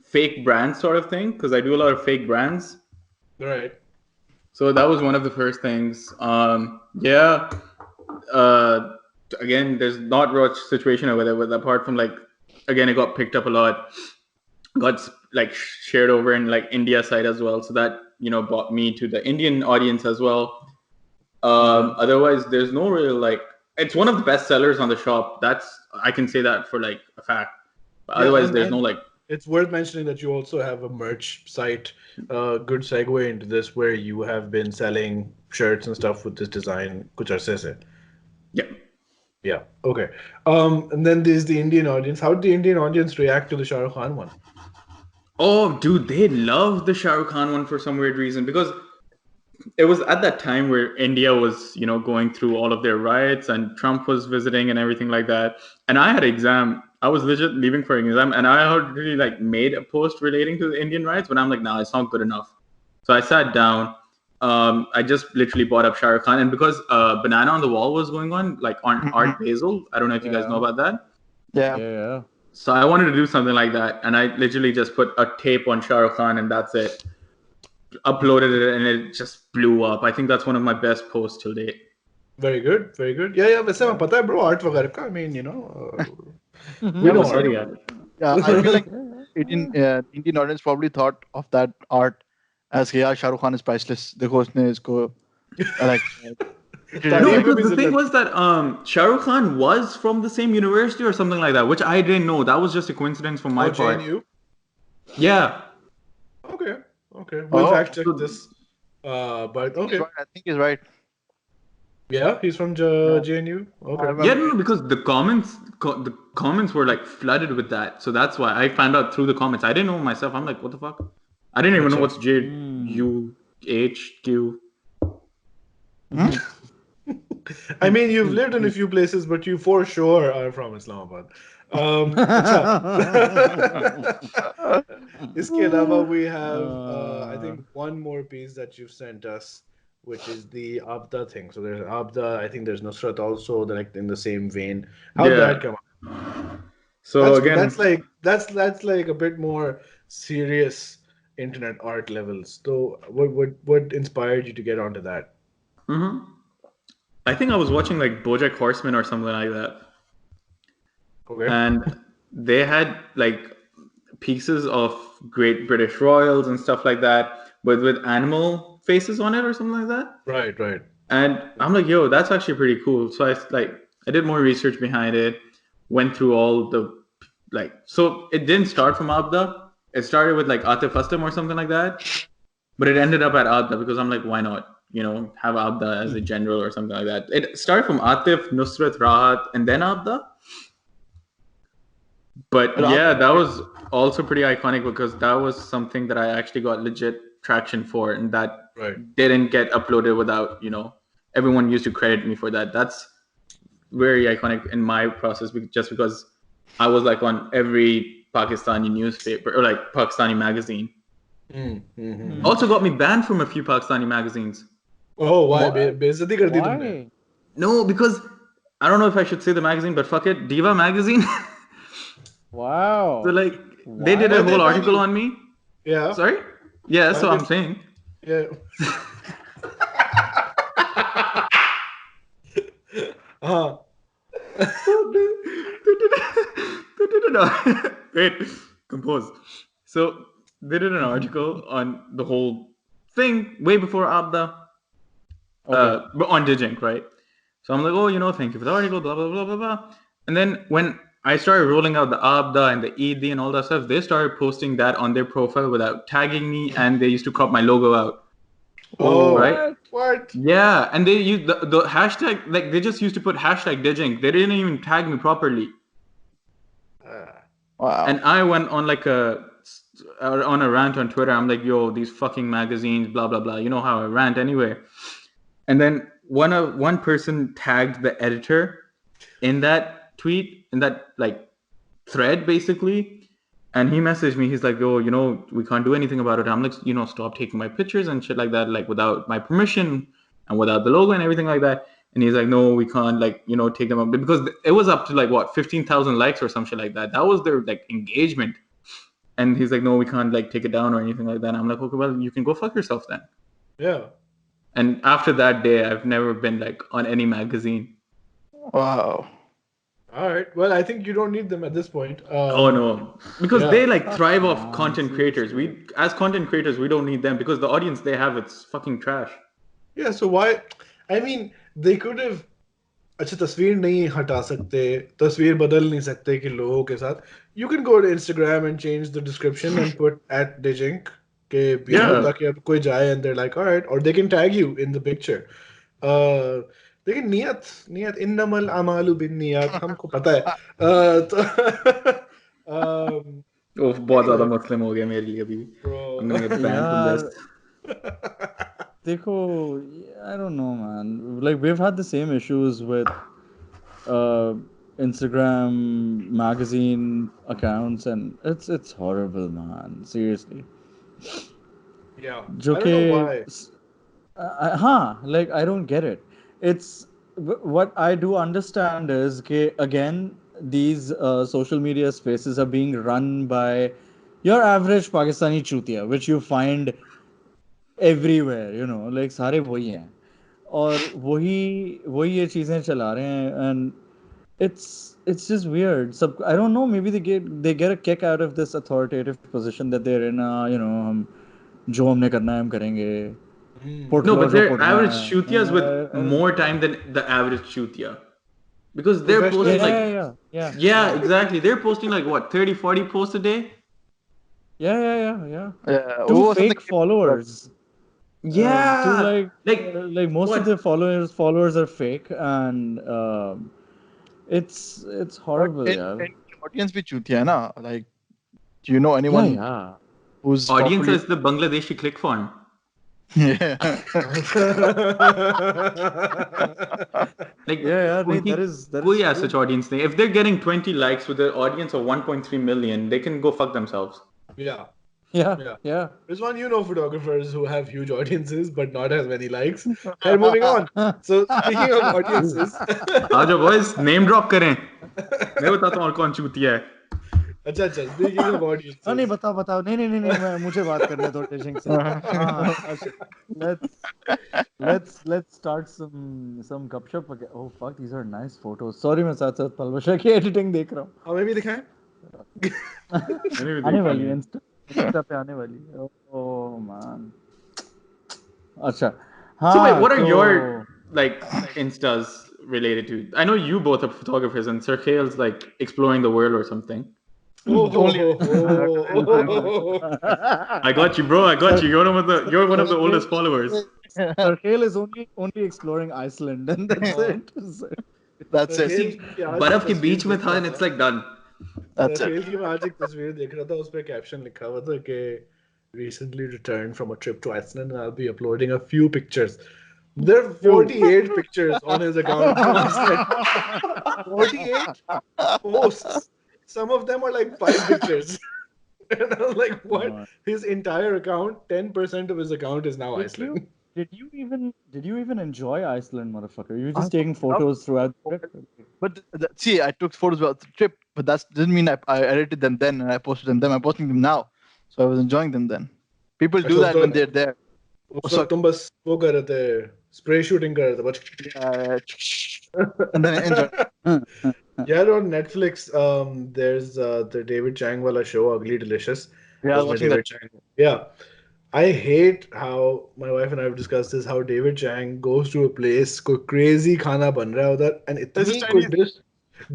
fake brand sort of thing, because I do a lot of fake brands. Right. So that was one of the first things. Again, there's not much situation over there, but apart from like, again, it got picked up a lot, got like shared over in like India side as well. So that, brought me to the Indian audience as well. Otherwise, there's no real like, it's one of the best sellers on the shop. I can say that for like a fact. But otherwise, there's no like. It's worth mentioning that you also have a merch site. Good segue into this, where you have been selling shirts and stuff with this design. Kuch arse se. Yeah. Yeah. Okay. And then there's the Indian audience. How did the Indian audience react to the Shah Rukh Khan one? Oh, dude, they loved the Shah Rukh Khan one for some weird reason, because it was at that time where India was, going through all of their riots and Trump was visiting and everything like that. And I had an exam. I was legit leaving for an exam, and I already like made a post relating to the Indian riots, but I'm like, nah, it's not good enough. So I sat down. I just literally bought up Shah Rukh Khan, and because Banana on the Wall was going on, like on Art Basel. I don't know if you guys know about that. Yeah. So I wanted to do something like that, and I literally just put a tape on Shah Rukh Khan, and that's it. Uploaded it, and it just blew up. I think that's one of my best posts till date. Very good. Very good. Yeah. वैसे मैं पता है bro art वगैरह का. I mean, We don't study at it. Yeah, I feel like Indian audience probably thought of that art as yeah, Shah Rukh Khan is priceless. देखो उसने इसको like. No, because the thing was that Shah Rukh Khan was from the same university or something like that, which I didn't know. That was just a coincidence from my part. JNU? Yeah. Okay. We'll fact check this. But okay. I think he's right. Yeah, he's from JNU. Okay. Yeah, no, because the comments were like flooded with that, so that's why I found out through the comments. I didn't know myself. I'm like, what the fuck? I didn't even know what's JUHQ. I mean, you've lived in a few places, but you for sure are from Islamabad. अच्छा. इसके अलावा we have I think one more piece that you've sent us, which is the Abda thing. So there's Abda. I think there's Nusrat also. They're like in the same vein. How'd Yeah. that come up? So again, That's like a bit more serious internet art levels. So what inspired you to get onto that? I think I was watching like BoJack Horseman or something like that, Okay. and they had like pieces of Great British Royals and stuff like that, but with animal faces on it or something like that. Right. Right. And I'm like, yo, that's actually pretty cool. So I did more research behind it, went through all the so it didn't start from Abda. It started with like Atif Aslam or something like that, but it ended up at Abda because I'm like, why not? Have Abda as a general or something like that. It started from Atif, Nusrat, Rahat, and then Abda. But yeah, that was also pretty iconic because that was something that I actually got legit traction for, and that didn't get uploaded without, everyone used to credit me for that. That's very iconic in my process just because I was like on every Pakistani newspaper or like Pakistani magazine. Also got me banned from a few Pakistani magazines. Oh, why? बेइज्जती कर दी तुमने? Why? No, because I don't know if I should say the magazine, but fuck it, Diva magazine. Wow. So like they did a whole article on me. Yeah. Sorry? Yeah, that's what I'm saying. Yeah. Uh-huh. They did an wait, compose. So they did an article on the whole thing way before Abda, but on Digink, right? So I'm like, oh, thank you for the article, blah blah blah blah blah. And then when I started rolling out the Abda and the Eid and all that stuff, they started posting that on their profile without tagging me, and they used to crop my logo out. Oh, right? What? Yeah, and they used the hashtag, like they just used to put hashtag Digink. They didn't even tag me properly. Wow. And I went on like on a rant on Twitter. I'm like, yo, these fucking magazines, blah blah blah. You know how I rant anyway. And then one person tagged the editor in that tweet, in that like thread basically. And he messaged me. He's like, yo, we can't do anything about it. I'm like, stop taking my pictures and shit like that, like without my permission and without the logo and everything like that. And he's like, no, we can't take them up because it was up to like what 15,000 likes or some shit like that. That was their like engagement. And he's like, no, we can't like take it down or anything like that. And I'm like, okay, well, you can go fuck yourself then. Yeah. And after that day, I've never been like on any magazine. Wow. All right. Well, I think you don't need them at this point. Oh no, because they like thrive off content creators. We as content creators, we don't need them because the audience they have, it's fucking trash. Yeah. So why? I mean, they could have. अच्छा तस्वीर नहीं हटा सकते, तस्वीर बदल नहीं सकते कि लोगों के साथ. You can go to Instagram and change the description and put @Digink के ताकि अब कोई जाए and they're like, all right, or they can tag you in the picture. लेकिन नियत इन्नमल अमालु बिन्नियात हमको पता है. ओह बहुत ज़्यादा मुस्लिम हो गया मेरे लिए अभी. I'm gonna get banned from this. देखो, I don't know, man. Like we've had the same issues with Instagram magazine accounts, and it's horrible, man. Seriously. Yeah. जो I don't know why. Like I don't get it. It's what I do understand is again these social media spaces are being run by your average Pakistani chutia, which you find everywhere, like सारे वही हैं और वही ये चीजें चला रहे हैं, and it's just weird. I don't know, maybe they get a kick out of this authoritative position that they're in. हम जो हमने करना है हम करेंगे. No, but their average shutias with more time than the average shutia. Because they're posting yeah, exactly. They're posting like what, 30, 40 posts a day? Yeah. Yeah. To fake followers. Yeah. Like most of their followers are fake, and it's horrible. Yeah. Audience भी चूतिया है ना? Like, do you know anyone Yeah. who's audience properly... is the Bangladeshi click farm. Yeah. Like, Yeah, उनकी that is कोई true. as such audience नहीं. If they're getting 20 likes with an audience of 1.3 million, they can go fuck themselves. Yeah. Yeah, Yeah. yeah. Rizwan, you know photographers who have huge audiences but not as many likes. And moving on. So speaking of audiences, आ जाओ boys, name drop करें. मैं बताता हूँ और कौन चूतिया है. अच्छा speaking of नहीं audiences, बताओ नहीं मुझे बात करने दो टेंशन से हाँ अच्छा let's start some gupshup again. Oh fuck, these are nice photos. Sorry मैं साथ साथ पलवशा की editing देख रहा हूँ. हमें भी दिखाएं. मैंने भी आने देखा वाली है. है इंस्टा पे आने वाली है. Oh man. अच्छा हाँ So wait, what are तो your like instas related to? I know you both are photographers, and Sir Kale's like exploring the world or something. I got you, bro. I got you. You're one of the oldest followers. Sarkale is only exploring Iceland and that's it. That's it. खेल की आज बर्फ के तस्वीर बीच में देख था, रहा and it's like done. That's it. खेल की मैं आज एक तस्वीर देख रहा था उस पे कैप्शन लिखा हुआ था कि recently returned from a trip to Iceland and I'll be uploading a few pictures. There are 48 pictures on his account from Iceland. 48 posts. Some of them are like 5 pictures. And I was like, what? His entire account, 10% of his account is now Iceland. Did you even enjoy Iceland, motherfucker? You were just taking photos throughout the trip. But see, I took photos about the trip, but that didn't mean I edited them then and I posted them then. I'm posting them now, so I was enjoying them then. People do that when they're there. उस वक्त तुम बस वो कर रहे थे spray shooting कर रहे थे बस And then I enjoy. Yeah, on Netflix, there's the David Chang wala show, Ugly Delicious. Yeah, I was उसमें watching David that. Chang. Yeah, I hate how my wife and I have discussed this. How David Chang goes to a place, कोई crazy खाना बन रहा है उधर, and This is इतनी कोई Chinese.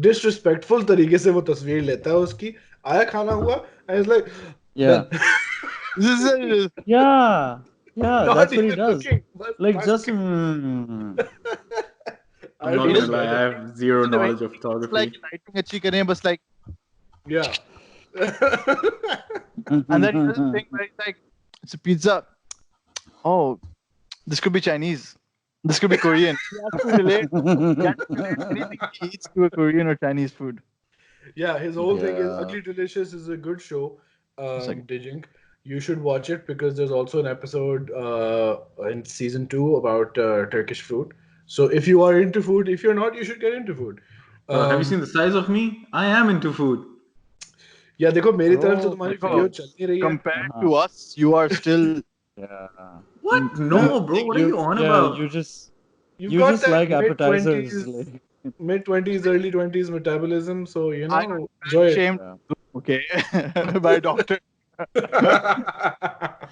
disrespectful तरीके से वो तस्वीर लेता है उसकी. आया खाना हुआ, and it's like, Yeah. This is Yeah, not that's what he even does. looking, but Like fuck. just I'm not gonna lie, I have zero knowledge of it's photography. like lighting अच्छी करें, but like, Yeah. and then you just think like, it's a pizza. Oh, this could be Chinese. This could be Korean. You have to relate. You have to relate anything he eats to a Korean or Chinese food. Yeah, his whole thing is Yeah. Ugly Delicious is a good show. like- Digink. You should watch it because there's also an episode in season 2 about Turkish food. So if you are into food, if you're not, you should get into food. Have you seen the size of me? I am into food. Yeah, देखो मेरी तरफ से Oh, तुम्हारी देखो, video चल नहीं रही है. Compared to us, you are still. Yeah. What? No, bro. What are you on about? You just You've you got just that like appetizers. mid-20s, early 20s metabolism, so you I know, enjoy it. Shamed. Yeah. Okay, by a doctor.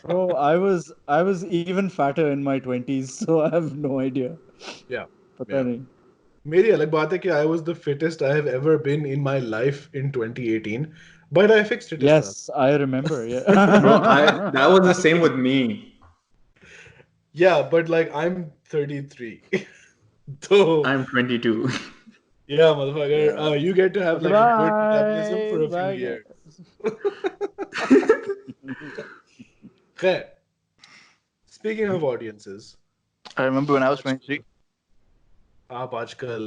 Bro, I was even fatter in my 20s, so I have no idea. Yeah. पता Yeah. नहीं. मेरी अलग बात है कि I was the fittest I have ever been in my life in 2018, but I fixed it. Yes, I remember. Bro, Yeah. that was the same with me. Yeah, but like I'm 33. So I'm 22. yeah, motherfucker, Yeah. you get to have like a good metabolism for a few Bye, years. guys. Khair. Speaking of audiences, I remember when I was 23. आप आजकल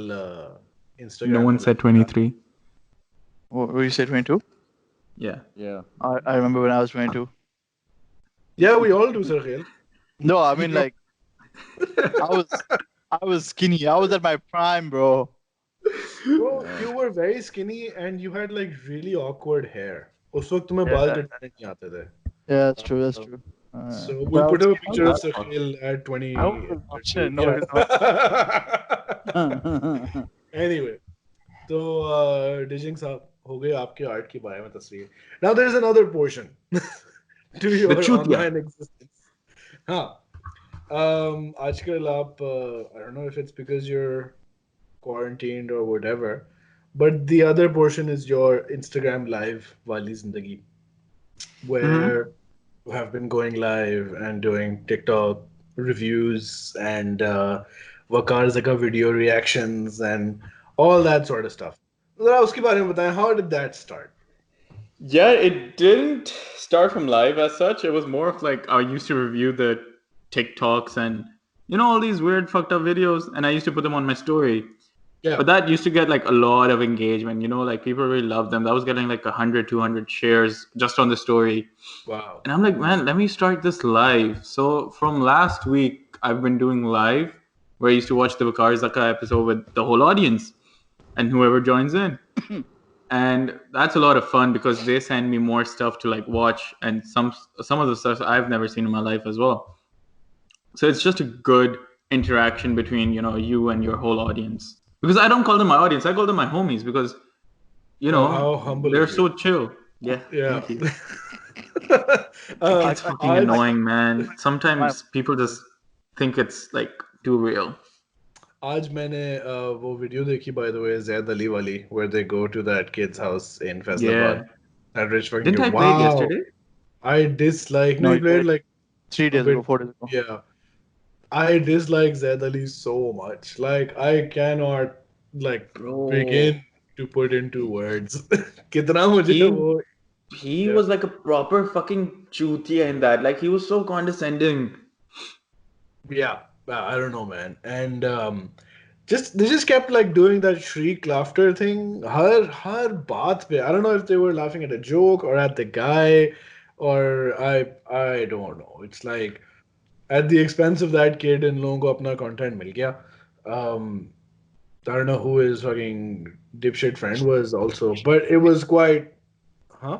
Instagram. No one said 23. What you say 22? Yeah. Yeah. I remember when I was 22. Yeah, we all do, Sir Khail. No, I mean like, I was skinny. I was at my prime, bro. Bro, you were very skinny and you had like really awkward hair. उस वक्त तुम्हें बाल कटवाने नहीं आते थे. Yeah, that's true. That's true. So we'll put up a picture of Sir Khail at 20. No, it's not. Anyway, तो Digink साहब हो गए आपके आर्ट की बारे में तस्वीर. Now there is another portion to your online existence. हाँ. आजकल आप I don't know if it's because you're quarantined or whatever, but the other portion is your Instagram live wali zindagi, where you have been going live and doing TikTok reviews and Waqar Zaka video reactions and all that sort of stuff. ज़रा उसके बारे में बताएं, how did that start? Yeah, it didn't start from live as such. It was more of like I used to review the TikToks and all these weird fucked up videos, and I used to put them on my story. Yeah. But that used to get like a lot of engagement, like people really loved them. That was getting like 100, 200 shares just on the story. Wow. And I'm like, man, let me start this live. So from last week, I've been doing live where I used to watch the Bakar Zaka episode with the whole audience and whoever joins in. And that's a lot of fun because they send me more stuff to like watch, and some of the stuff I've never seen in my life as well. So it's just a good interaction between you and your whole audience. Because I don't call them my audience, I call them my homies because how humble they're of you. so chill. Yeah. Yeah. Thank you. It's fucking annoying, man. Sometimes people just think it's like too real. आज मैंने वो video देखी by the way Zaid Ali wali where they go to that kid's house in Faisalabad. Yeah. That rich fucking Didn't I kid. play it Wow. yesterday? I dislike. No, No, he you played played like 3 days a bit- ago, 4 days ago. Yeah. I dislike Zaid Ali so much. Like I cannot like begin to put into words. कितना मुझे He- वो He Yeah. was like a proper fucking chutia in that. Like he was so condescending. Yeah, I don't know, man. And they just kept like doing that shriek laughter thing. Her baat pe. I don't know if they were laughing at a joke or at the guy, or I don't know. It's like at the expense of that kid and लोगों को अपना content मिल गया. I don't know who his fucking dipshit friend was also, but it was quite, huh?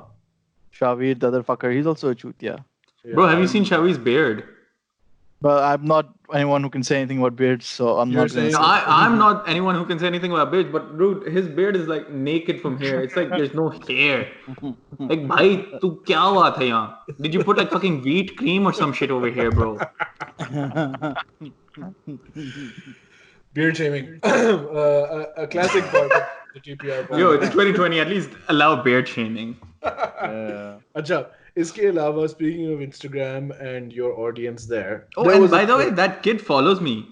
Shaveed, the other fucker, he's also a chutia. Bro, have you seen Shawi's beard? But I'm not anyone who can say anything about beards, so I'm You're not going to saying- say. I'm not anyone who can say anything about beard, but dude, his beard is like naked from here. It's like there's no hair. Like, bhai, tu kya hua tha yahan? Did you put like fucking wheat cream or some shit over here, bro? Beard shaming. A classic part of the TPR. Yo, it's 2020. At least allow beard shaming. Yeah. अच्छा इसके अलावा speaking of Instagram and your audience there. Oh, there and was by a- the way, that kid follows me.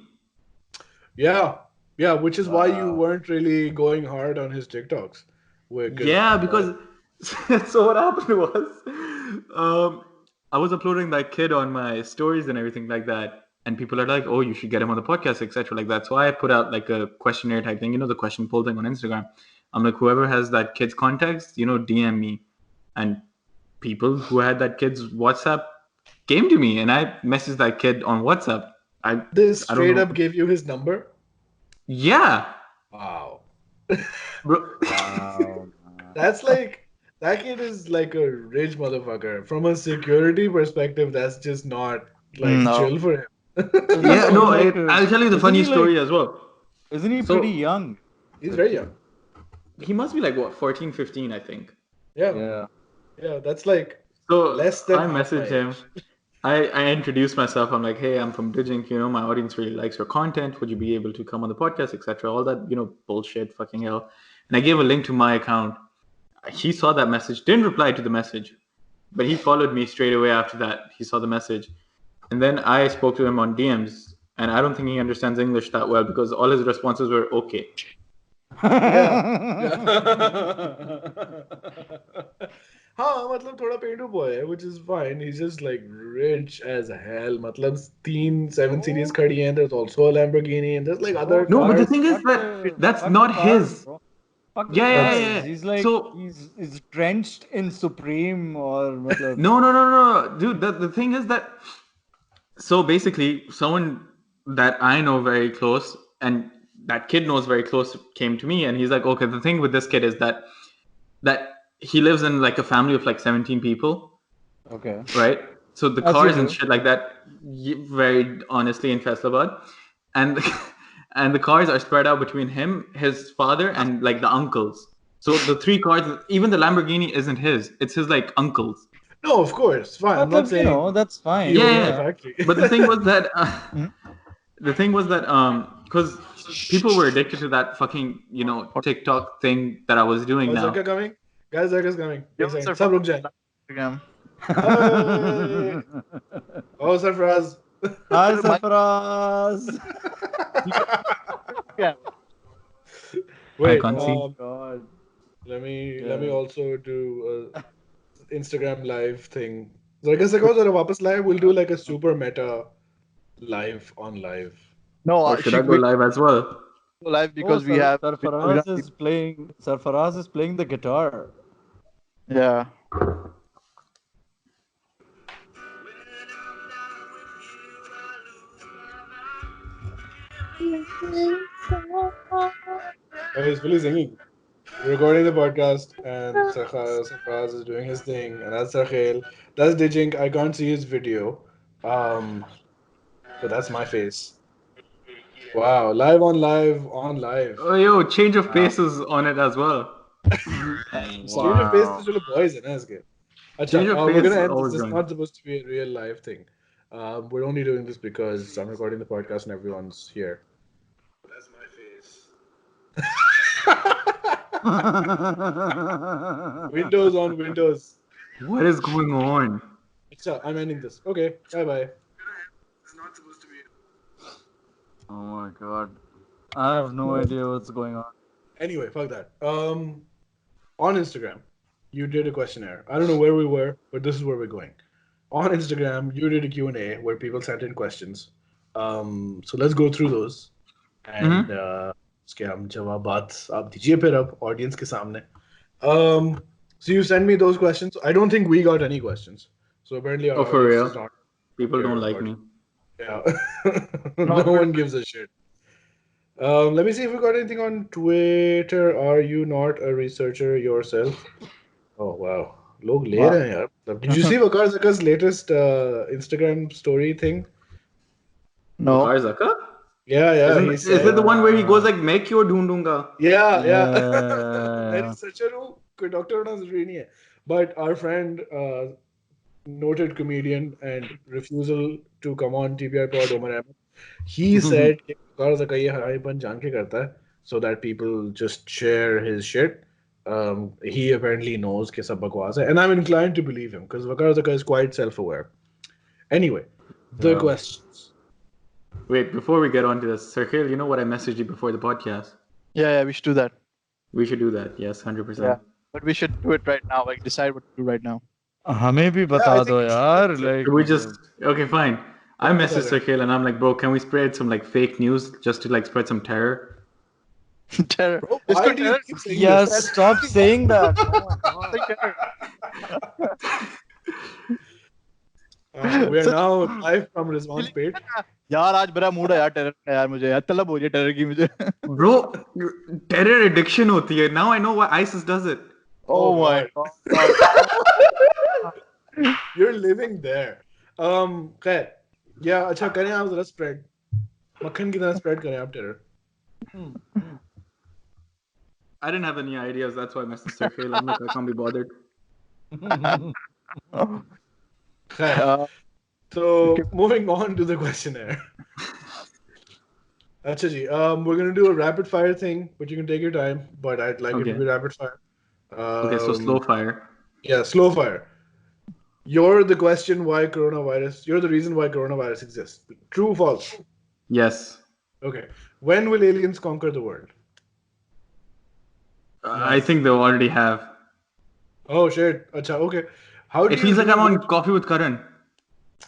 yeah, which is why you weren't really going hard on his TikToks. Yeah, because so what happened was, I was uploading that kid on my stories and everything like that, and people are like, "Oh, you should get him on the podcast, etc." Like that. So I put out like a questionnaire type thing, the question poll thing on Instagram. I'm like, whoever has that kid's contacts, DM me, and people who had that kid's WhatsApp came to me, and I messaged that kid on WhatsApp. they I don't straight know. up gave you his number. Yeah, Wow, bro. Wow. that's like that kid is like a rich motherfucker. From a security perspective, that's just not like No. chill for him. Yeah, no, Like, I'll tell you the isn't funny he, like- story as well. Isn't he So- pretty young? He's very young. He must be like, what, 14, 15, I think. Yeah, Yeah. that's like So less than I half messaged my him. I introduced myself. I'm like, hey, I'm from Digink. My audience really likes your content. Would you be able to come on the podcast, etc. All that, bullshit, fucking hell. And I gave a link to my account. He saw that message, didn't reply to the message, but he followed me straight away after that. He saw the message. And then I spoke to him on DMs, and I don't think he understands English that well because all his responses were okay. हाँ मतलब थोड़ा पेंटू boy है which is fine. He's just like rich as hell. मतलब 7 series खड़ी हैं. There's also a Lamborghini and there's like other No, but the cars. thing is that that's not his. Fuck Yeah, the yeah, cars. yeah. He's like So- he's drenched in Supreme or matlab, No, dude. The thing is that, so basically, someone that I know very close and that kid knows very close came to me, and he's like, okay, the thing with this kid is that he lives in like a family of like 17 people, Okay. right? So the As you cars and do. shit like that, very honestly, in Faisalabad, and and the cars are spread out between him, his father, and like the uncles. So the 3 cars, even the Lamborghini isn't his; it's his like uncles. No, of course, fine. I'm not Matlab, saying that's fine. he Yeah, owns yeah. the factory. But the thing was that because people were addicted to that fucking TikTok thing that I was doing Oh, now. Zaka coming? Guys, Zaka's coming. Yo, एक second. sir, सब रुक जाएं. Instagram. Hey. Oh, Sarfraz. Hi, Sarfaraz. Yeah. Wait, can't see. God. let me Yeah. also do a Instagram live thing. Zaka से कहो जरा वापस लाए. We'll do like a super meta live on live. No, Or should I go live as well? go live because we have. Sarfaraz is playing. Sarfaraz is playing the guitar. Yeah. He's fully singing. We're recording the podcast, and Sarfraz is doing his thing, and that's Sarkhel. That's Digink. I can't see his video. But that's my face. Wow, live on live on live. Oh, yo, change of paces on it as well. Change of pace to little boys in it. Change of We're pace gonna end this. always This is going. not supposed to be a real live thing. We're only doing this because I'm recording the podcast and everyone's here. That's my face. Windows on Windows. What is going on? I'm ending this. Okay, bye bye. It's not supposed to be. Oh my god. I have no idea what's going on. Anyway, fuck that. On Instagram, you did a questionnaire. I don't know where we were, but this is where we're going. On Instagram, you did a Q&A where people sent in questions. So let's go through those. And उसके हम जवाबात आप दीजिए फिर अब audience के सामने. So you sent me those questions. I don't think we got any questions. So apparently our Oh, for audience real? is not. People don't Yeah, like but- me. Yeah. No one gives a shit. Let me see if we got anything on Twitter. Are you not a researcher yourself? Oh wow. Log le rahe hain yaar. Did you see Vakar Zaka's latest Instagram story thing? No. Bakar Zaka? Yeah, yeah. Isn't- he is said, it the one where he goes like, "मैं क्यों ढूंढूंगा?" Yeah, yeah. Yeah. मैं researcher हूँ, कोई doctor होना जरूरी नहीं है. But our friend, noted comedian and refusal to come on TPI pod, Omar Ahmed, he said कि Vakar Zaka ये हरामीपन जान के करता है, so that people just share his shit. He apparently knows कि सब बकवास है, and I'm inclined to believe him because Vakar Zaka is quite self-aware. Anyway, the questions. Wait, before we get on to this, Sarkhel, you know what I messaged you before the podcast? Yeah, we should do that. We should do that. Yes, 100%. Yeah. But we should do it right now. Like decide what to do right now. हमें भी बता I दो think- यार. Like We just okay, fine. I messaged Sarkhel and I'm like, bro, can we spread some like fake news just to like spread some terror? Terror. Bro, Let's why go do you terror. keep saying Yes, this? stop saying that. Oh my god. Like terror. We are now live from Rizwan's page. यार आज बड़ा mood है यार terror का यार मुझे यार तलब हो रही है टेरर की मुझे. Bro, terror addiction hoti hai. Now I know why ISIS does it. Oh my god. You're living there. खैर, yeah, अच्छा करें आप जरा spread. मक्खन की तरह spread करें आप terror. I didn't have any ideas. That's why I messaged Sarkhel. I'm like, I can't be bothered. खैर, so moving on to the questionnaire. अच्छा जी, we're gonna do a rapid fire thing, but you can take your time. But I'd like it to Okay. be rapid fire. Okay, so slow fire. Yeah, slow fire. You're the question why coronavirus. You're the reason why coronavirus exists. True, false. Yes. Okay. When will aliens conquer the world? I think they already have. Oh shit. Acha, okay. How do It you feels like do I'm on what- Coffee with Karan.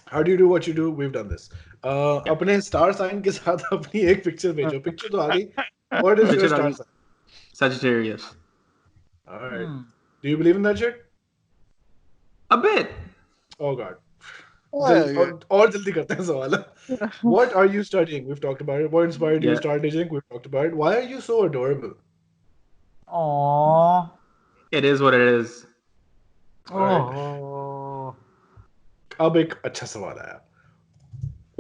How do you do what you do? We've done this. अपने star sign के साथ अपनी एक picture भेजो. Picture तो आ गई. What is your Picture star आ गई. sign? Sagittarius. All right. Do you believe in that shit? A bit. Oh god. और जल्दी करते हैं सवाल. What are you studying? We've talked about it. What inspired you to Yeah. start Digink? We've talked about it. Why are you so adorable? Aww. It is what it is. Oh. अब एक अच्छा सवाल आया.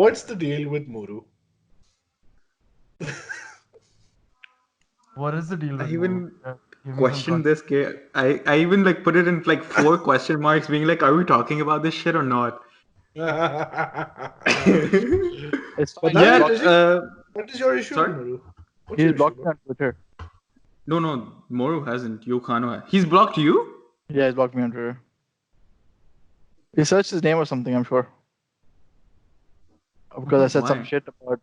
What's the deal with Muru? What is the deal with I even Muru? Yeah, give me some Question this. I even like put it in like 4 question marks, being like, are we talking about this shit or not? It's But fine. that- Yeah. Digink? What is your issue, Sorry? Muru? What's He's your blocked issue, me on Twitter. No, Moru hasn't. Yukano has. He's blocked you? Yeah, he's blocked me on Twitter. He searched his name or something, I'm sure. Because I said some Why? shit about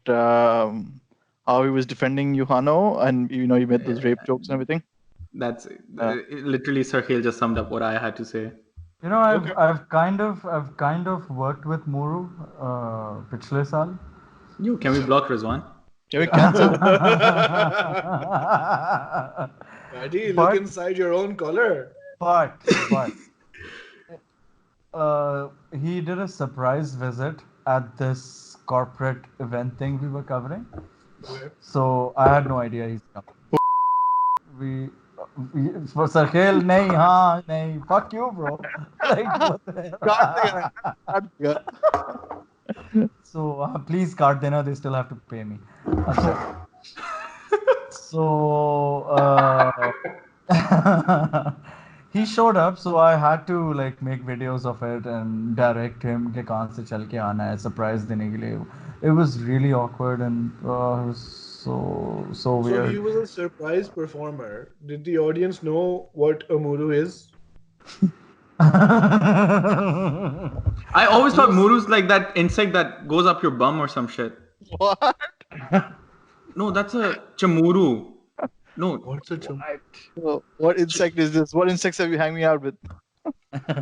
how he was defending Yuhano and he made those rape jokes and everything. That's literally Sarkhel just summed up what I had to say. You know, I've kind of worked with Muru पिछले साल. Yo, can we block Rizwan? Can we cancel? Buddy, look But- inside your own collar. but he did a surprise visit at this corporate event thing we were covering. Okay. So I had no idea he's coming. For Sarkhel, nahi, haan, nahi. Fuck you, bro. Like, what the hell? So please card dena, they still have to pay me. Acha. So he showed up, so I had to like make videos of it and direct him कि कहाँ से चल के आना है surprise देने के लिए. It was really awkward and it was so So weird. he was a surprise performer. Did the audience know what a muru is? I always thought muru's like that insect that goes up your bum or some shit. What? No, that's a chamuru. No, What's a chum? What insect is this? What insects have you hanging out with?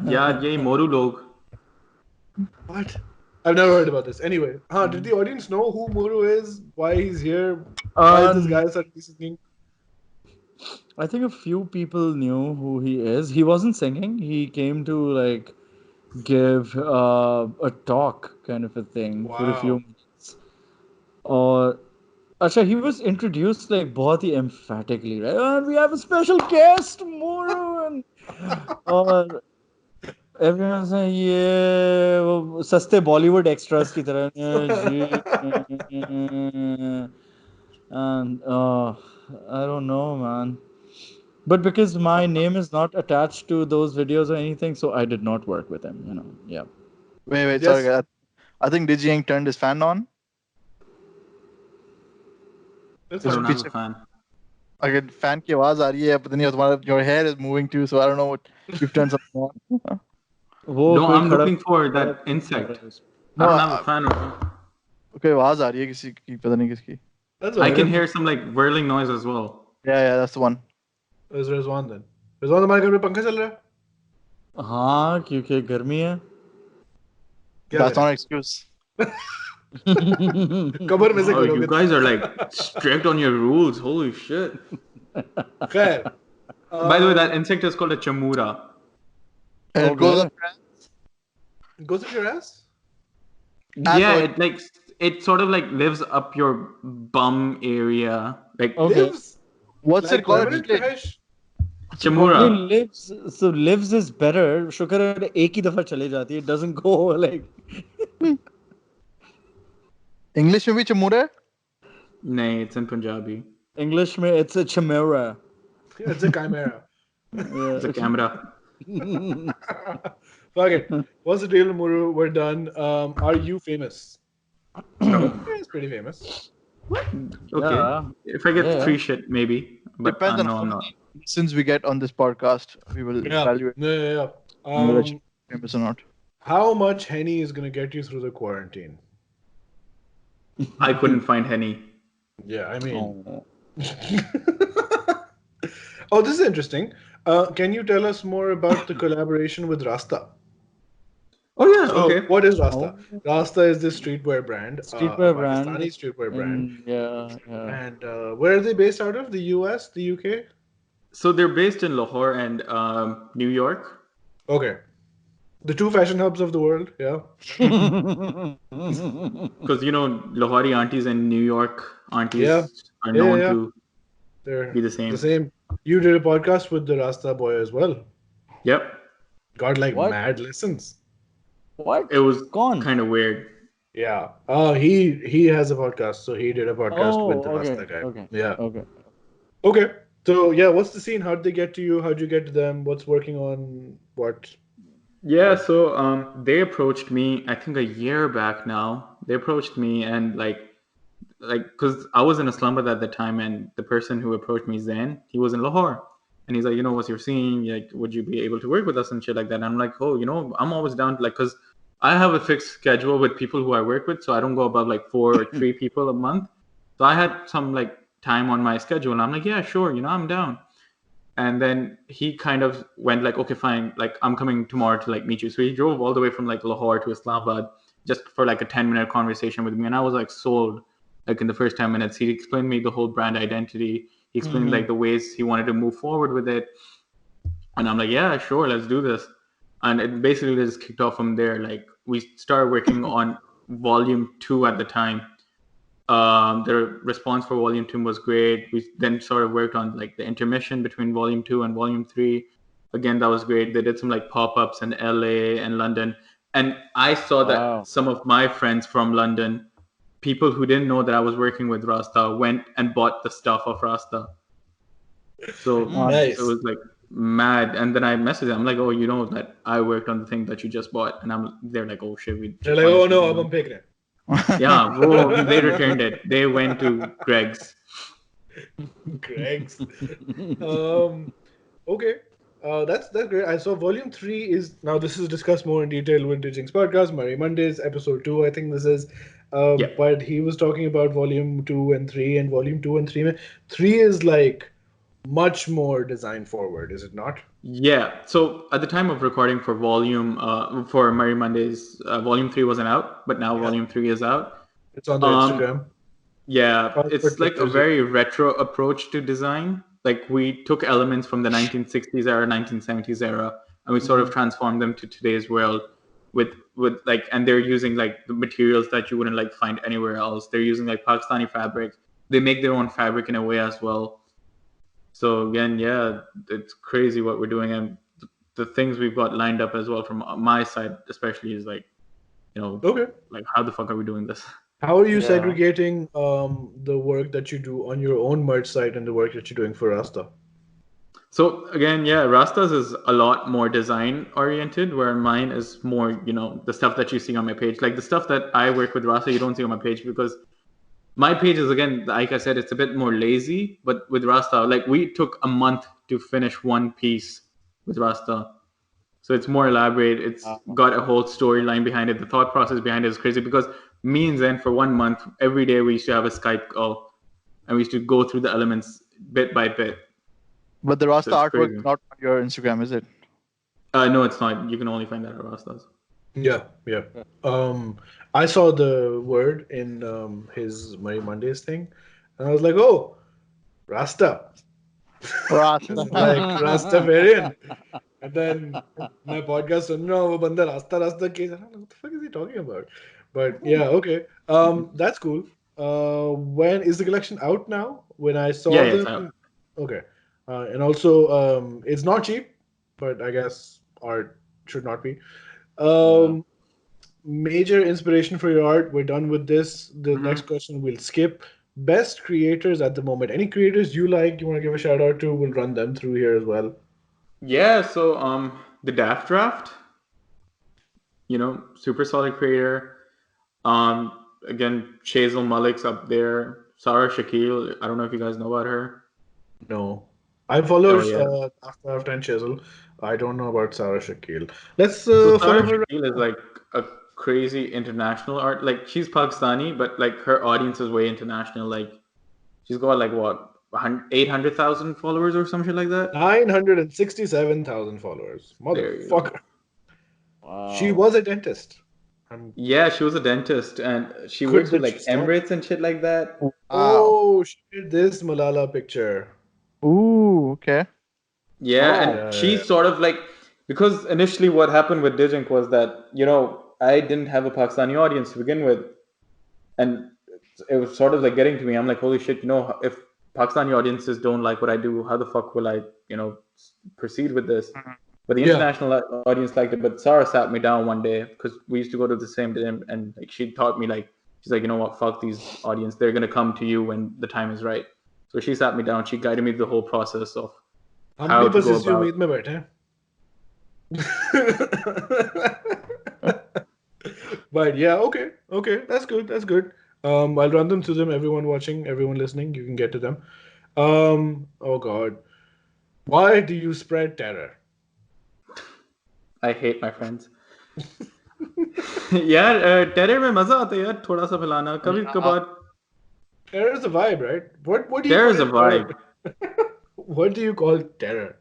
yeah, ye moru log. What? I've never heard about this. Anyway, did the audience know who Muru is? Why he's here? Why is this guy suddenly singing? I think a few people knew who he is. He wasn't singing. He came to like give a talk kind of a thing for a few Wow. minutes. Or Acha, he was introduced like बहुत ही emphatically, right? And we have a special guest, Muru, and और everyone saying ये वो सस्ते Bollywood extras की तरह and I don't know, man. But because my name is not attached to those videos or anything, so I did not work with him, you know. Yeah. Wait, Yes. sorry, guys. I think Digink turned his fan on. That's I fine. don't have a fan. Okay, fan की आवाज आ रही है, but then your hair is moving too, so I don't know what you've turned something on. वो No, कोई I'm खड़ा- looking for that insect. I No, don't have a fan. Okay, आवाज आ रही है किसी की, पता नहीं किसकी. That's I alright. can hear some like whirling noise as well. Yeah, that's the one. It's Rizwan then. Rizwan, तुम्हारे घर में पंखा चल रहा है? हाँ क्योंकि गर्मी है क्या That's करें? not an excuse. कब्र में से Oh, you करोगे. guys are like strict on your rules. Holy shit. खैर. By the way, that insect is called a chamura. And it goes up. Goes up your ass? Yeah, it sort of like lives up your bum area. Like Okay. Lives? What's Like it called? permanent Rahesh? chamura. lives is better शुक्र है एक ही दफा चले जाती है. It doesn't go like English में भी चमूरा है? Nay, it's in Punjabi. English में it's a chimera. It's a chimera. It's a camera. Fuck it. What's the deal, Muru? We're done. Are you famous? No. Yeah, it's pretty famous. Okay. Yeah. If I get Yeah. free shit, maybe. But Depends on no, how I'm not. many since we get on this podcast, we will evaluate Yeah. whether it's famous or not. How much Henny is going to get you through the quarantine? I couldn't find any. Yeah, I mean. Oh. Oh, this is interesting. Can you tell us more about the collaboration with Rasta? Oh yeah. So, Okay. what is Rasta? Rasta is this streetwear brand. Streetwear a brand. Pakistani streetwear brand. Yeah. And where are they based out of? The US? The UK? So they're based in Lahore and New York. Okay. The two fashion hubs of the world, yeah. Because Lahori aunties and New York aunties Yeah. are Yeah, known yeah. to They're be the same. The same. You did a podcast with the Rasta boy as well. Yep. Got like What? mad listens. What? It was Gone. kind of weird. Yeah. Oh, he has a podcast, so he did a podcast with the okay, Rasta guy. okay. Yeah. Okay. Okay. So yeah, what's the scene? How'd they get to you? How'd you get to them? What's working on what? Yeah, so they approached me, I think a year back now. They approached me and like because I was in Islamabad at the time, and the person who approached me, Zain, he was in Lahore. And he's like, what's your scene? Like, would you be able to work with us and shit like that? And I'm like, oh, I'm always down to because I have a fixed schedule with people who I work with, so I don't go above like 4 or 3 people a month. So I had some like time on my schedule, and I'm like, yeah, sure, I'm down. And then he kind of went like, okay, fine, like I'm coming tomorrow to like meet you. So he drove all the way from like Lahore to Islamabad, just for like a 10-minute conversation with me, and I was like sold. Like in the first 10 minutes, he explained me the whole brand identity. He explained like the ways he wanted to move forward with it, and I'm like, yeah, sure, let's do this. And it basically just kicked off from there. Like we started working on volume 2 at the time. The response for volume 2 was great. We then sort of worked on like the intermission between volume 2 and volume 3. Again, that was great. They did some like pop-ups in LA and London. And I saw that some of my friends from London, people who didn't know that I was working with Rasta, went and bought the stuff of Rasta. So Nice. it was like mad. And then I messaged them. I'm like, oh, you know that I worked on the thing that you just bought. And they're like, oh shit. They're like, oh no, I'm picking it. Yeah, whoa, they returned it. They went to Greg's. Greg's. Okay. That's great. I saw volume 3 is now. This is discussed more in detail with Dijink's podcast, Murray Mondays, episode 2. I think this is. But he was talking about volume 2 and 3, and volume 2 and 3. 3 is like much more design forward, is it not? Yeah. So at the time of recording for for Murray Mondays, volume 3 wasn't out, but now volume 3 is out. It's on the Instagram. Yeah, it's like a very retro approach to design. Like we took elements from the 1960s era, 1970s era, and we sort of transformed them to today's world with like, and they're using like the materials that you wouldn't like find anywhere else. They're using like Pakistani fabric. They make their own fabric in a way as well. So again, yeah, it's crazy what we're doing, and the things we've got lined up as well from my side, especially, is like, like how the fuck are we doing this? How are you segregating the work that you do on your own merch site and the work that you're doing for Rasta? So again, yeah, Rasta's is a lot more design oriented, where mine is more, the stuff that you see on my page. Like the stuff that I work with Rasta, you don't see on my page, because my page is, again, like I said, it's a bit more lazy. But with Rasta, like we took a month to finish one piece with Rasta. So it's more elaborate. It's got a whole storyline behind it. The thought process behind it is crazy, because me and Zen, for 1 month, every day we used to have a Skype call, and we used to go through the elements bit by bit. But the Rasta artwork crazy. not on your Instagram, is it? No, it's not. You can only find that at Rasta's. Yeah. I saw the word in his Murray Mondays thing, and I was like, oh, Rasta. Rasta. Like Rastafarian. And then my podcast, no, banda Rasta case. I don't know what the fuck is he talking about. But yeah, okay. That's cool. When is the collection out now? When I saw it's out. Okay. And also, it's not cheap, but I guess art should not be. Major inspiration for your art. We're done with this. The next question we'll skip. Best creators at the moment. Any creators you like, you want to give a shout out to? We'll run them through here as well. Yeah, so the Daft Draft, super solid creator. Again, Shazel Malik's up there. Sarah Shakil, I don't know if you guys know about her. No. I followed After and Shazel. I don't know about Sarah Shakil. Let's So follow Sarah her. Shakil is like a crazy international art. Like she's Pakistani, but like her audience is way international. Like she's got like what, 800,000 followers or some shit like that. 967,000 followers. Motherfucker. Wow. She was a dentist. Yeah, she was a dentist, and she works with like Emirates and shit like that. Oh, she did this Malala picture. Ooh, okay. Yeah, and she's sort of like, because initially what happened with Digink was that, I didn't have a Pakistani audience to begin with. And it was sort of like getting to me. I'm like, holy shit, if Pakistani audiences don't like what I do, how the fuck will I, proceed with this? But the international audience liked it. But Sarah sat me down one day, because we used to go to the same gym, and like she taught me, like, she's like, you know what, fuck these audience. They're going to come to you when the time is right. So she sat me down. She guided me through the whole process of how to go about. meet mein baithe? But yeah, okay, that's good. I'll run them through them. Everyone watching, everyone listening, you can get to them. Oh god, why do you spread terror? I hate my friends. यार terror में मजा आता है यार, थोड़ा सा फैलाना कभी कभार. Terror is a vibe, right? What do you Terror is call a vibe. What do you call terror?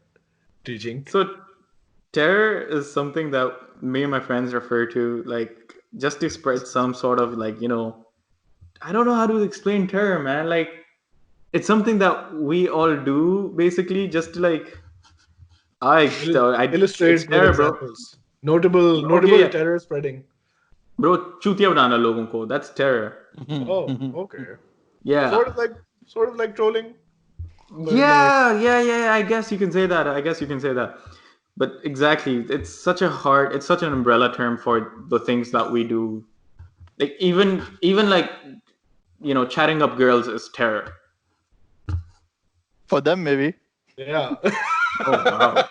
Teaching. So terror is something that me and my friends refer to, like just to spread some sort of like, I don't know how to explain terror, man. Like, it's something that we all do basically just to like, it's Illustrate with terror, bro. examples. Notable Okay, yeah. terror spreading. Bro, chutiya banana logon ko. That's terror. Oh, okay. Yeah. Sort of like trolling. But Yeah. I guess you can say that. But exactly, it's such an umbrella term for the things that we do. Like even like, chatting up girls is terror. For them, maybe. Yeah. Oh wow.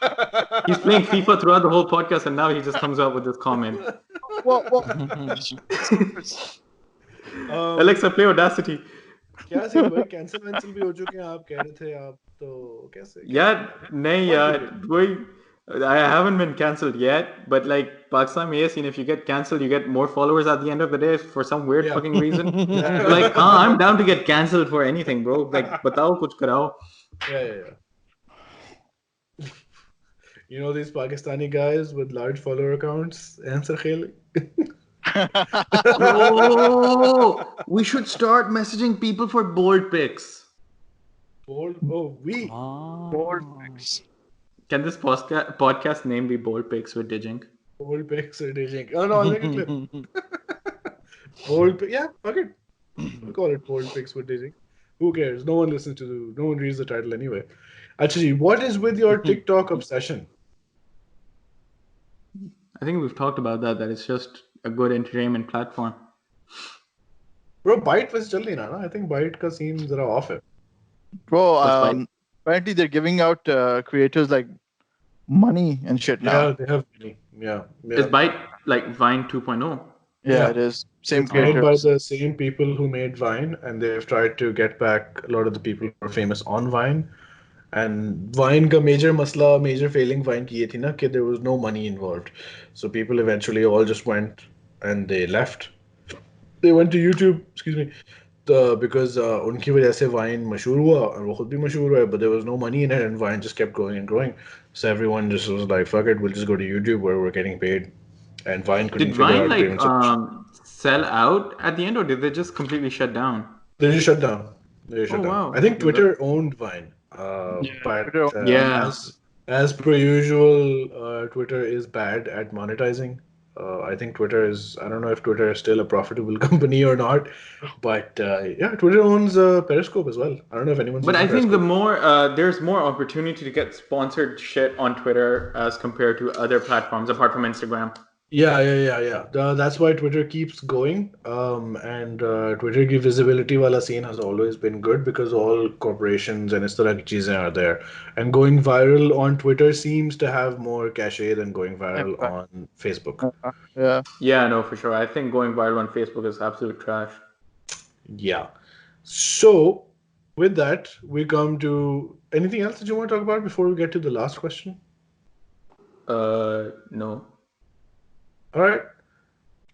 He's playing FIFA throughout the whole podcast, and now he just comes out with this comment. Alexa, play Audacity. क्या scene भाई cancel भी हो चुके हैं आप कह रहे थे आप तो कैसे यार नहीं यार वही I haven't been cancelled yet, but like Pakistan mein ye scene, if you get cancelled, you get more followers at the end of the day for some weird fucking reason. Like, I'm down to get cancelled for anything, bro. Like, batao kuch karao. Yeah. You know these Pakistani guys with large follower accounts? Answer kheli. Bro, we should start messaging people for bold pics. Bold Pics. Can this podcast name be Bold Pics with Digink? Bold pics or Digink. Oh no, I'll make it clear. Bold pics. Yeah, fuck it. We'll call it bold pics with Digink. Who cares? No one reads the title anyway. Actually, what is with your TikTok obsession? I think we've talked about that it's just a good entertainment platform. Bro, Byte was chal nahi na. I think Byte ka scene zara off hai. Bro, apparently they're giving out creators like money and shit now. Yeah, they have money. Yeah. Is Byte like Vine 2.0? Yeah, it is. Same It's made by creators. the same people who made Vine, and they've tried to get back a lot of the people who are famous on Vine. And Vine ka major failing Vine ki ye thi na कि there was no money involved. So people eventually all just went and they left. They went to YouTube, because उनकी वजह से Vine मशहूर हुआ और वो खुद भी मशहूर हुआ, but there was no money in it and Vine just kept growing and growing. So everyone just was like, fuck it, we'll just go to YouTube where we're getting paid. And Vine couldn't Did figure Vine out sell out at the end, or did they just completely shut down? They just shut down. Wow. I think Twitter owned Vine. But Yeah. as per usual, Twitter is bad at monetizing. I think Twitter is, I don't know if Twitter is still a profitable company or not, but Twitter owns Periscope as well. I don't know if anyone's But I using think Periscope. there's more opportunity to get sponsored shit on Twitter as compared to other platforms apart from Instagram. Yeah. That's why Twitter keeps going. And Twitter की visibility wala scene has always been good because all corporations and इस तरह की चीजें are there. And going viral on Twitter seems to have more cachet than going viral on Facebook. Yeah. Yeah, no, for sure. I think going viral on Facebook is absolute trash. Yeah. So, with that, we come to anything else that you want to talk about before we get to the last question? No. All right.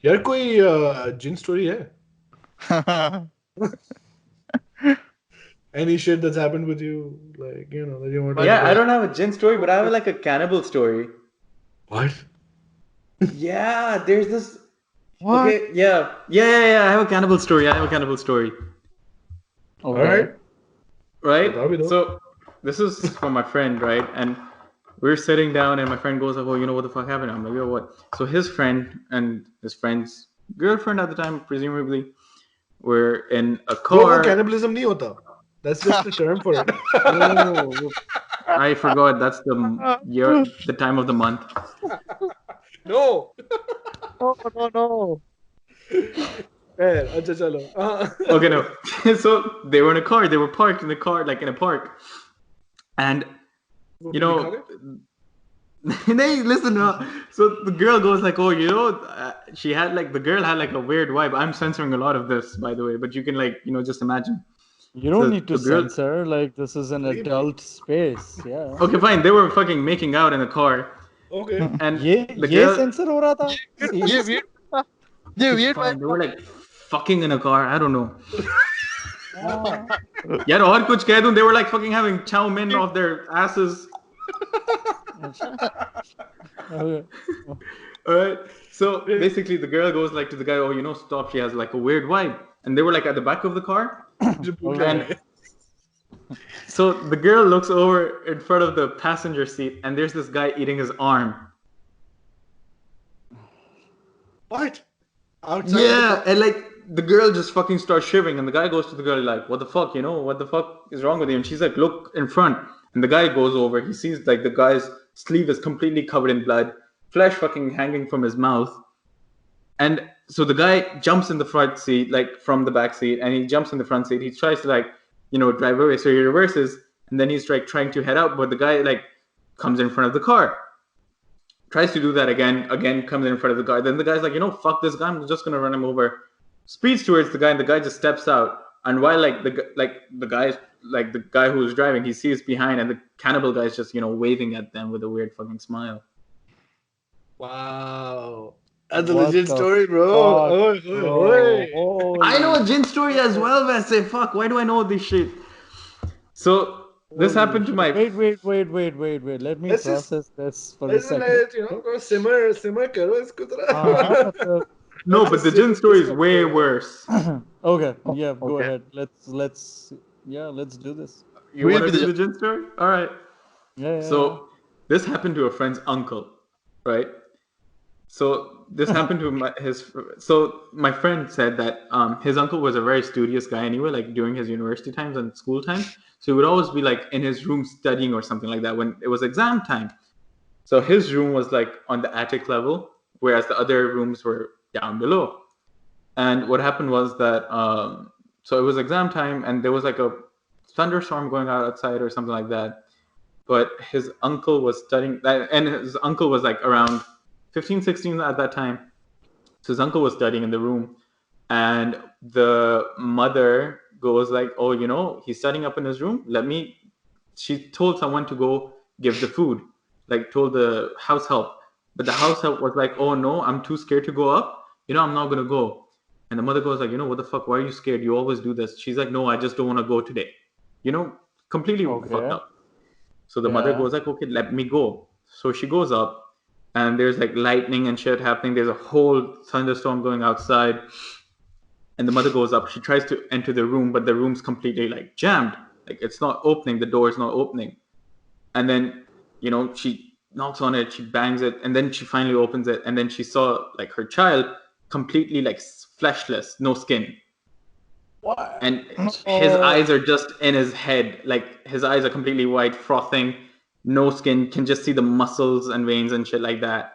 यार कोई Jinn story है? Any shit that's happened with you, like, that you want to talk Yeah, about? I don't have a Jinn story, but I have like a cannibal story. What? Yeah, there's this. What? Okay, yeah. I have a cannibal story. All right. Right? Barbie, though. So this is from my friend, right? And we're sitting down, and my friend goes like, "Oh, you know what the fuck happened?" I'm like, "Yo, what?" So his friend and his friend's girlfriend at the time, presumably, were in a वो car. cannibalism नहीं होता. That's just a term for it. Oh, I forgot. That's the year, the time of the month. No. No. अच्छा चलो. Okay, no. So they were in a car. They were parked in the car, like in a park, and Hey, listen. So the girl goes like, "Oh, the girl had like a weird vibe." I'm censoring a lot of this, by the way, but you can just imagine. You don't So need to the girl- censor. Like, this is an adult space. Yeah. Okay, fine. They were fucking making out in the car, Okay. and ये the girl, censor हो रहा था? ये weird fine, they were like fucking in a car. I don't know. यार और कुछ कह दूं, they were like fucking having chow mein off their asses. Okay. All right. So basically, the girl goes like to the guy, "Oh, you know, stop. She has like a weird vibe." And they were like at the back of the car. And so the girl looks over in front of the passenger seat, and there's this guy eating his arm. What? Outside Yeah, and like the girl just fucking starts shivering, and the guy goes to the girl like, "What the fuck? You know, what the fuck is wrong with you?" And she's like, "Look in front." And the guy goes over. He sees like the guy's sleeve is completely covered in blood, flesh fucking hanging from his mouth. And so the guy jumps in the front seat, like from the back seat, and he jumps in the front seat. He tries to like, you know, drive away. So he reverses, and then he's like trying to head out, but the guy like comes in front of the car. Tries to do that again, comes in front of the guy. Then the guy's like, you know, fuck this guy, I'm just gonna run him over. Speeds towards the guy, and the guy just steps out. And while like the guy who was driving, he sees behind, and the cannibal guy's just, you know, waving at them with a weird fucking smile. Wow. That's a What legit the story, bro. fuck, Oi, bro? oi, oi. Holy I know a Jinn story as well, man. Say fuck, why do I know this shit? So this happened to my Wait. Let me Let's just- process this for a Listen, second. let, you know, go simmer karo isko हाँ, thora. मतलब- no, but the Jinn story is way worse. okay, yeah, go Okay. ahead. Let's do this. You We'll want to be do the- the Jinn story? All right. Yeah. So this happened to a friend's uncle, right? So this happened to my friend said that his uncle was a very studious guy anyway, like during his university times and school times. So he would always be like in his room studying or something like that when it was exam time. So his room was like on the attic level, whereas the other rooms were down below. And what happened was that so it was exam time, and there was like a thunderstorm going on outside or something like that. But his uncle was studying, and his uncle was like around 15, 16 at that time. So his uncle was studying in the room, and the mother goes like, "Oh, you know, he's studying up in his room. She told someone to go give the food, like told the house help. But the house help was like, "Oh no, I'm too scared to go up. You know, I'm not gonna go." And the mother goes like, "You know, what the fuck? Why are you scared? You always do this." She's like, "No, I just don't want to go today." You know, completely Okay. fucked up. So the mother Yeah. goes like, "Okay, let me go." So she goes up, and there's like lightning and shit happening. There's a whole thunderstorm going outside. And the mother goes up. She tries to enter the room, but the room's completely like jammed. Like it's not opening. The door is not opening. And then, you know, she knocks on it. She bangs it, and then she finally opens it. And then she saw like her child completely like fleshless, no skin. What? And his eyes are just in his head. Like his eyes are completely white, frothing, no skin, can just see the muscles and veins and shit like that.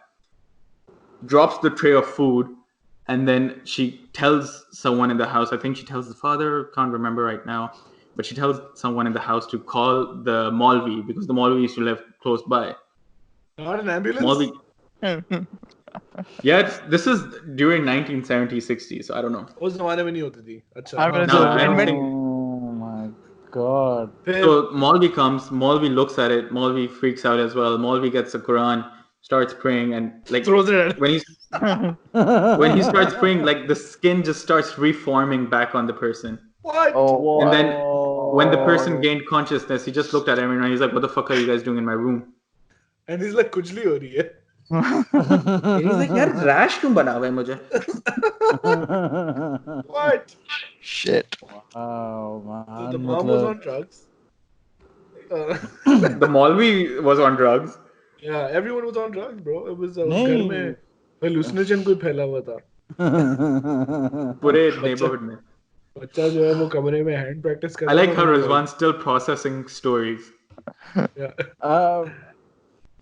Drops the tray of food, and then she tells someone in the house, I think she tells the father, can't remember right now, but she tells someone in the house to call the Maulvi, because the Maulvi used to live close by. Not an ambulance? Maulvi. Yeah, this is during 1970s, 60s, so I don't know. उस जमाने में नहीं होती थी. अच्छा. I mean, No, I don't invent- think. Oh my god. फिर So Maulvi comes, Maulvi looks at it, Maulvi freaks out as well. Maulvi gets the Quran, starts praying, and like throws it at when he starts praying, like the skin just starts reforming back on the person. What? Oh, And then when the Oh. person gained consciousness, he just looked at everyone and he's like, "What the fuck are you guys doing in my room?" And he's like, कुछ नहीं हो रही है. And he's like, "यार rash क्यों बना हुआ है मुझे?" What? shit. Wow, man. So the mom was मतलब- on drugs. The Maulvi was on drugs. Yeah, everyone was on drugs, bro. It was घर नहीं. में hallucination कोई फैला हुआ था. पूरे neighborhood में. बच्चा जो है वो कमरे में hand practice कर I like रहा how था. Rizwan's still processing stories. Yeah.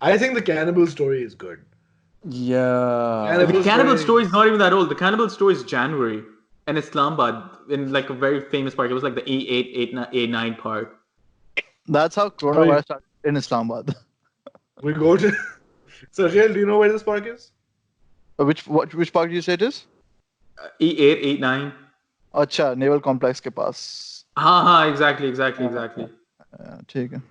I think the cannibal story is good. Yeah. Cannibal The cannibal story- story is not even that old. The cannibal story is January in Islamabad, in like a very famous park. It was like the A8, A9 park. That's how coronavirus started in Islamabad. We go to. So, Jael, do you know where this park is? Which park do you say it is? E8, A9. अच्छा, Naval Complex के पास. Ha, exactly. ठीक है.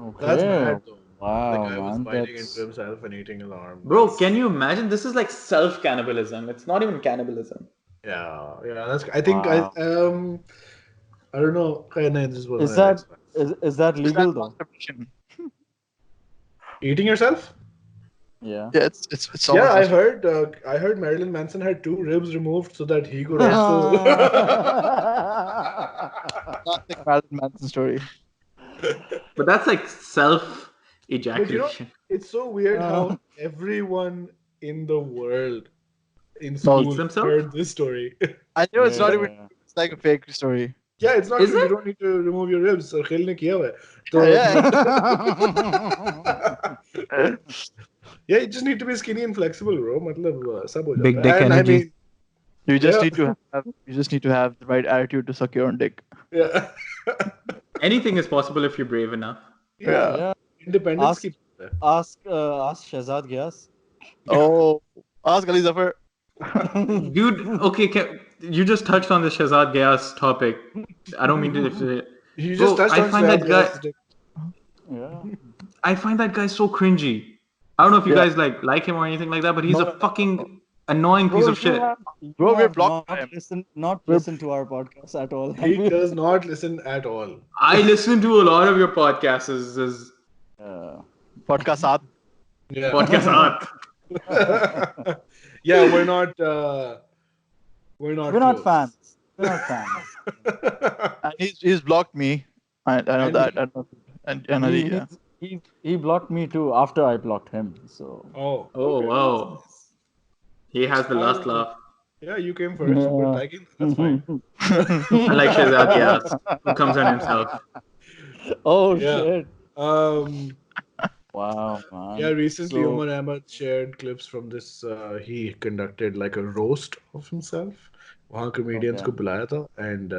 Okay. That's mad, though. Wow, The guy was man. biting That's... into himself and eating his arm. Bro, can you imagine? This is like self-cannibalism. It's not even cannibalism. Yeah. That's. I think Wow. I don't know. This was Is that legal though? eating yourself? Yeah. Yeah, it's so Yeah, much. I heard Marilyn Manson had 2 ribs removed so that he could also. Classic Marilyn Manson story. But that's like self But you know, ejaculation. it's so weird how everyone in the world in No, school themselves? heard this story. I know it's not even. Yeah. It's like a fake story. Yeah, it's not Is true. You it? don't need to remove your ribs. Sarkhil ne kiya hua hai. तो Yeah. yeah, you just need to be skinny and flexible, bro. मतलब सब हो Big जाता dick है. And energy. I mean, You just Yeah. need to have. You just need to have the right attitude to suck your own dick. yeah, Anything is possible if you're brave enough. yeah. Yeah. Independence Ask- की बात है. Ask Shahzad Ghias. Oh, ask Ali Zafar. Dude, okay, you just touched on the Shahzad Ghias topic. I don't mean to. You Bro, just touched I on find that Shahzad guy. Ghias' dick. Yeah. I find that guy so cringy. I don't know if you Yeah. guys like him or anything like that, but he's No, a fucking annoying piece of shit. Bro, we're blocked by him. Not listen to our podcast at all. He does not listen at all. I listen to a lot of your podcasts. Is Podcast Saath. Yeah. podcast art. Yeah, we're not. We're not. We're not close. fans. We're not fans. And he's blocked me. I know And that. I know. And Ali, yeah. He blocked me too after I blocked him. So Oh. Oh okay. wow, he has the last laugh. Yeah, you came first. Yeah. But I can, that's fine. I like Shahzad Ghias, who comes on himself. Oh Yeah. shit! Um. Wow, man. Yeah, recently So- Umar Ahmad shared clips from this. He conducted like a roast of himself. वहाँ comedians Okay. को बुलाया था, and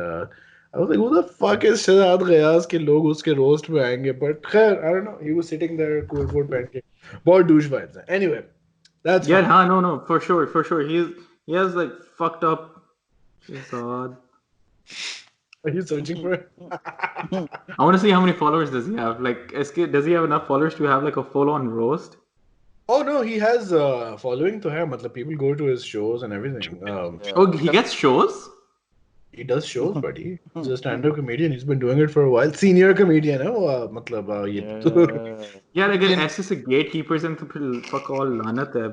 I was like, who the fuck is Shahzad Ghias के लोग उसके roast में आएंगे? But खैर, I don't know. He was sitting there, cool coat पहन के, बहुत douche vibes हैं. Anyway, that's Yeah, fine. no, for sure. He has like fucked up. Shahzad. Are you searching for it? I want to see how many followers does he have. Like, does he have enough followers to have like a full-on roast? Oh no, he has following to him. मतलब people go to his shows and everything. Oh, he gets shows? He does shows, buddy. He's a stand-up comedian. He's been doing it for a while. Senior comedian, है वो, मतलब ये. Yeah. Yeah, like an SS gatekeepers and fuck all lanat hai.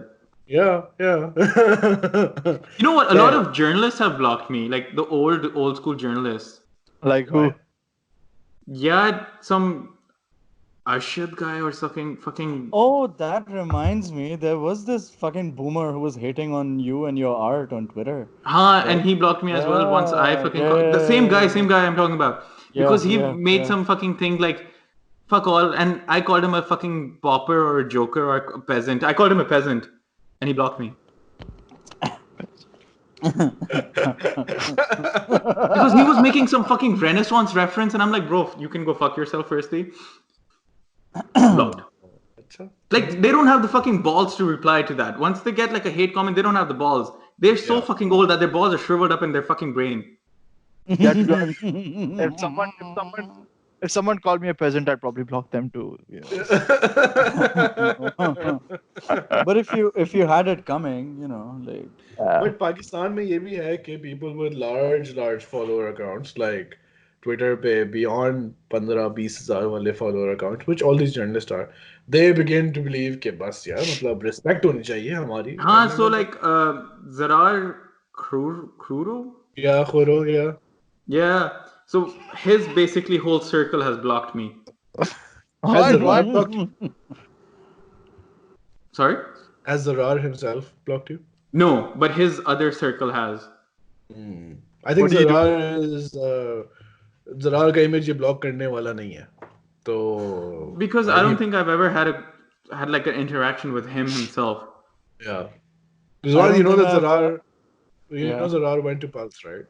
Yeah. You know what? A lot of journalists have blocked me, like the old school journalists. Like who? Yeah, some Arshad guy or something fucking. Oh, that reminds me. There was this fucking boomer who was hating on you and your art on Twitter. And he blocked me as well once I fucking the same guy I'm talking about. Because he made some fucking thing like fuck all, and I called him a fucking pauper or a joker or a peasant. I called him a peasant, and he blocked me. Because he was making some fucking Renaissance reference, and I'm like, bro, you can go fuck yourself firstly. Blocked. Like, they don't have the fucking balls to reply to that. Once they get like a hate comment, they don't have the balls. They're so fucking old that their balls are shriveled up in their fucking brain. Yeah, to be honest, if someone called me a peasant, I'd probably block them too. Yeah. But if you had it coming, you know, like But Pakistan में ये भी है कि people with large follower accounts like Twitter पे beyond 15-20 हजार वाले follower accounts, which all these journalists are, they begin to believe कि बस यार मतलब respect होनी चाहिए हमारी. So like Zarar Kruro? Yeah, Khoro, yeah. Yeah. So his basically whole circle has blocked me. Has Zarar blocked you? Sorry? Has Zarar himself blocked you? No, but his other circle has. I think What do you do? Zarar is Zarar का image ये block करने वाला नहीं है. तो Because I don't think I've ever had like an interaction with him himself. yeah. Zarar, you know that Zarar, you Yeah. know Zarar went to Pulse, right?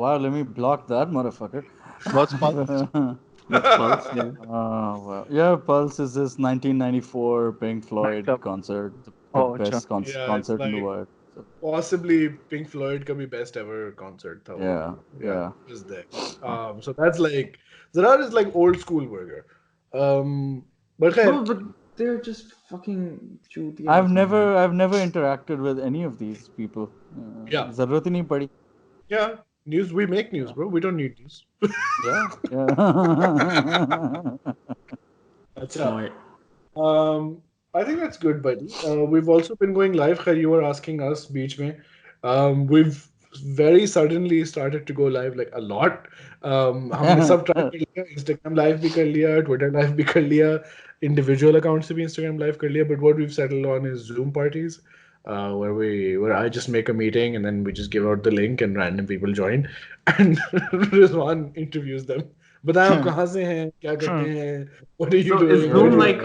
wow, let me block that motherfucker. What's Pulse? That's Pulse, yeah. Oh wow. Yeah, Pulse is this 1994 Pink Floyd Nightclub. concert, the Oh, best Yeah, concert it's in the like- world. So, Possibly Pink Floyd का भी best ever concert था. वो. yeah. It was there. So that's like Zarar is like old school burger. But No, khair, but they're just fucking shooty. I've never interacted with any of these people. Yeah. ज़रूरत ही नहीं पड़ी. yeah, news, we make news, bro. We don't need news. Yeah. That's Smart. I think that's good, buddy. We've also been going live. Khair, you were asking us, beach mein. We've very suddenly started to go live like a lot. हमने सब try कर लिया, Instagram live भी कर लिया, Twitter live भी कर लिया, individual accounts से भी Instagram live कर लिया. But what we've settled on is Zoom parties, where I just make a meeting and then we just give out the link and random people join, and Rizwan interviews them. बताएं आप कहाँ से हैं, क्या करते हैं, what are you So is doing, Zoom where do you like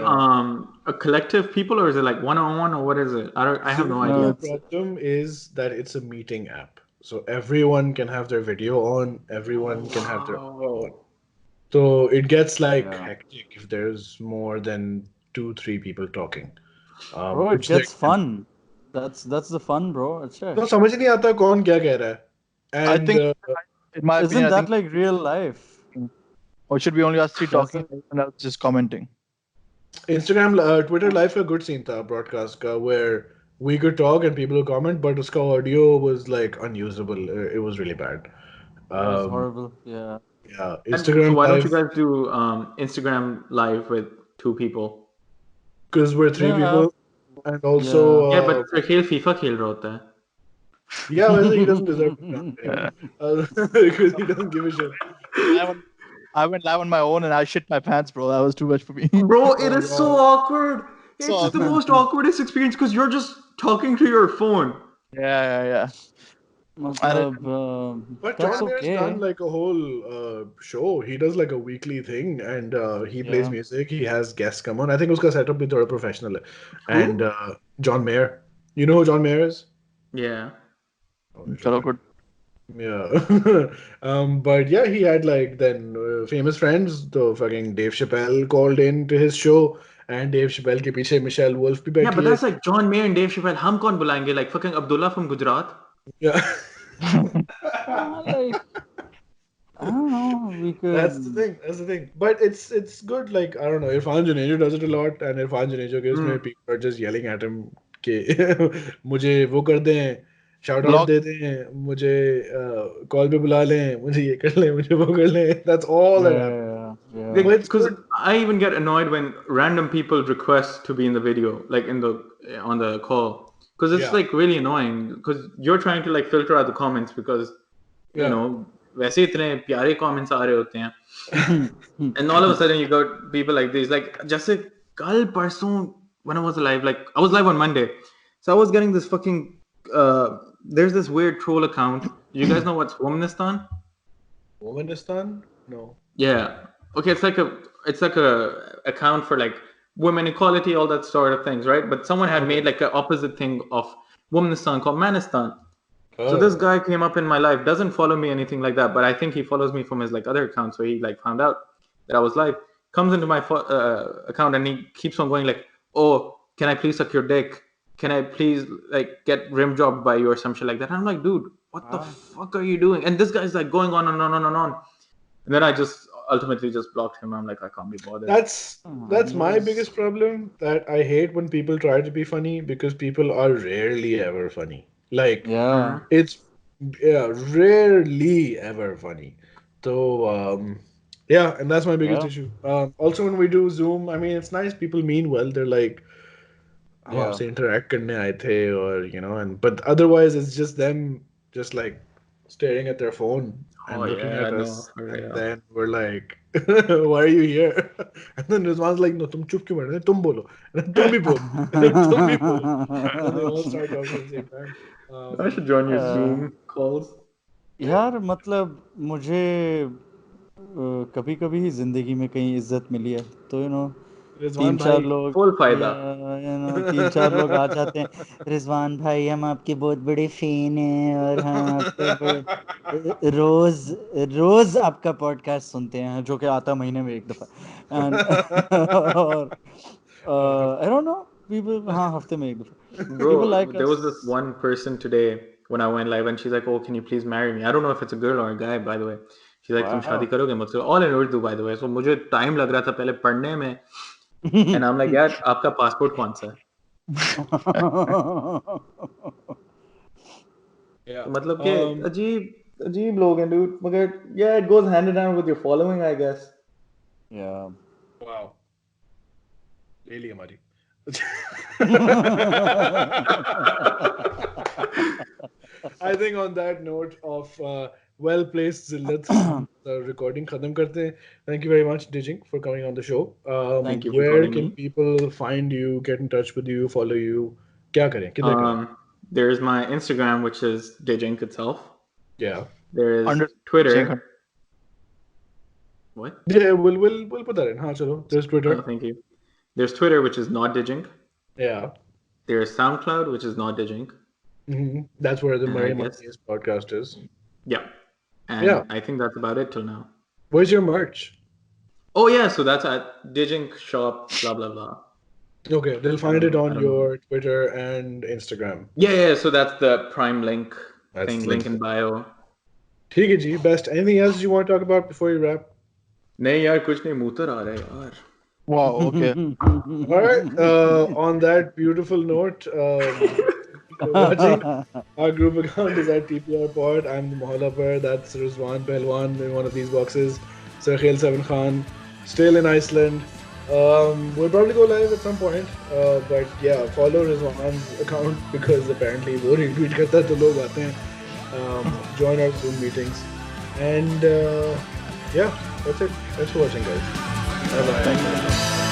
a collective people or is it like one-on-one or what is it? I have no Zoom, idea. the it's problem is that it's a meeting app. So everyone can have their video on, everyone can have their audio on. So it gets like yeah. hectic if there's more than two, three people talking. Bro, it Which like gets fun. That's the fun, bro. It's तो right. समझ ही नहीं आता कौन क्या कह रहा है. I And think, in my opinion, Isn't I that think, like real life? or should be only us three That's talking like, and else just commenting. Instagram, Twitter live का good scene था broadcast का where we could talk and people would comment, but उसका audio was like unusable. It was really bad. it was Um, horrible. Yeah. yeah, And so Instagram why don't you live. guys do Instagram live with two people? Because we're three Yeah. people, and also Yeah, but खेल FIFA खेल रहा होता है. yeah, well, he doesn't deserve to come anyway, because he doesn't give a shit. I went live on my own and I shit my pants, bro. That was too much for me. Bro, it is so awkward. It's So the most awkwardest experience because you're just talking to your phone. yeah. मतलब, But that's John Mayer's okay. done like a whole show. He does like a weekly thing, and he plays Yeah. music. He has guests come on. I think uska setup bhi thoda professional hai. And John Mayer, you know who John Mayer is? Yeah. Chalo, good. Yeah. But yeah, he had like then famous friends. The fucking Dave Chappelle called in to his show, and Dave Chappelle ke piche Michelle Wolf bhi Yeah, बैठी but है. that's like John Mayer and Dave Chappelle. हम कौन बुलाएंगे? Like fucking Abdullah from Gujarat. Yeah. Like, I don't know. We That's the could. thing. That's the thing. But it's good. Like I don't know. Irfan Junejo does it a lot, and Irfan Junejo के उसमें people are just yelling at him कि मुझे वो कर दें, shout out Block. दे दें, मुझे call पे बुला लें, मुझे ये कर लें, मुझे वो कर लें. That's all that happens. Yeah. But it's Because good. I even get annoyed when random people request to be in the video, like on the call, because it's Yeah. like really annoying. Because you're trying to like filter out the comments because you Yeah. know वैसे इतने प्यारे comments आ रहे होते हैं, and all of a sudden you got people like these. Like जैसे कल परसों when I was live, like I was live on Monday, so I was getting this fucking there's this weird troll account. You guys know what's Womanistan? Womanistan? No. Yeah. Okay, it's like a account for like women equality, all that sort of things, right? But someone had made like an opposite thing of Womanistan called Manistan. So this guy came up in my life, doesn't follow me anything like that, but I think he follows me from his like other account. So he like found out that I was live, comes into my account and he keeps on going like, "Oh, can I please suck your dick? Can I please like get rim jobbed by you or some shit like that?" And I'm like, dude, what the fuck are you doing? And this guy's like going on and on and on and on. And then I just ultimately just blocked him. I'm like, I can't be bothered. That's my biggest problem. That I hate when people try to be funny because people are rarely ever funny. Like Yeah. it's rarely ever funny. So yeah, and that's my biggest Yeah. issue. Also, when we do Zoom, I mean, it's nice. People mean well. They're like, "हम Yeah. आपसे interact करने आए थे," or you know, and but otherwise, it's just them just like staring at their phone and Oh, looking yeah, at I us, know, for and real. then we're like, "Why are you here?" And then Rizwan's like, "No, तुम चुप क्यों बैठे? तुम बोलो, and then तुम भी बोलो, and then तुम भी बोलो." And then they all start talking at the same time. I should join your Zoom calls. यार मतलब मुझे कभी कभी ही जिंदगी में कहीं इज्जत मिली है तो Rizwan 3-4 भाई, लोग Full फायदा. 3-4 लोग आ जाते हैं, रिजवान भाई हम आपके बहुत बड़े फैन हैं और हम आपके रोज रोज आपका पॉडकास्ट सुनते हैं जो कि आता महीने में एक दफा एंड और आई डोंट नो पीपल, हाँ हफ्ते में एक दफा Bro, people like there was us. this one person today when I went live and she's like, "Oh, can you please marry me?" I don't know if it's a girl or a guy, by the way. She's like, "तुम शादी Wow. करोगे मुझसे?" All in Urdu, by the way. So मुझे time लग रहा था पहले पढ़ने में, and I'm like, यार आपका passport कौन सा है? yeah. तो मतलब कि अजीब लोग हैं, dude. मगर yeah, it goes hand in hand with your following, I guess. Yeah. Wow. ले ली हमारी. I think on that note of well-placed zillat, the recording khatam karte hain. Thank you very much, Digink, for coming on the show. Thank you for Where calling can me. people find you, get in touch with you, follow you? Kya kare? Kidhar kare? There's my Instagram, which is Digink itself. Yeah. There is Under- Twitter. What? Yeah, we'll put that in. Haan, chalo. There's Twitter. Oh, thank you. There's Twitter, which is not Digink. Yeah. There's SoundCloud, which is not Digink. That's where the I Murray guess. Monkeys podcast is. Yeah. And Yeah. I think that's about it till now. Where's your merch? Oh, yeah. So that's at Digink Shop, blah, blah, blah. Okay, they'll find it I on don't your Twitter and Instagram. Yeah. So that's the prime link That's thing, the link in bio. ठीक है जी, best. Anything else you want to talk about before you wrap? नहीं यार कुछ नहीं मूतर आ रहा है यार. Wow, okay. All right. On that beautiful note, watching our group account is at TPR Pod. I'm the Mohalla Per. That's Rizwan Pehlwan in one of these boxes. Sarkhel Seven Khan, still in Iceland. We'll probably go live at some point. But yeah, follow Rizwan's account because apparently वो retweet करता है तो लोग आते हैं. Join our Zoom meetings. And yeah, that's it. Thanks for watching, guys. Bye bye.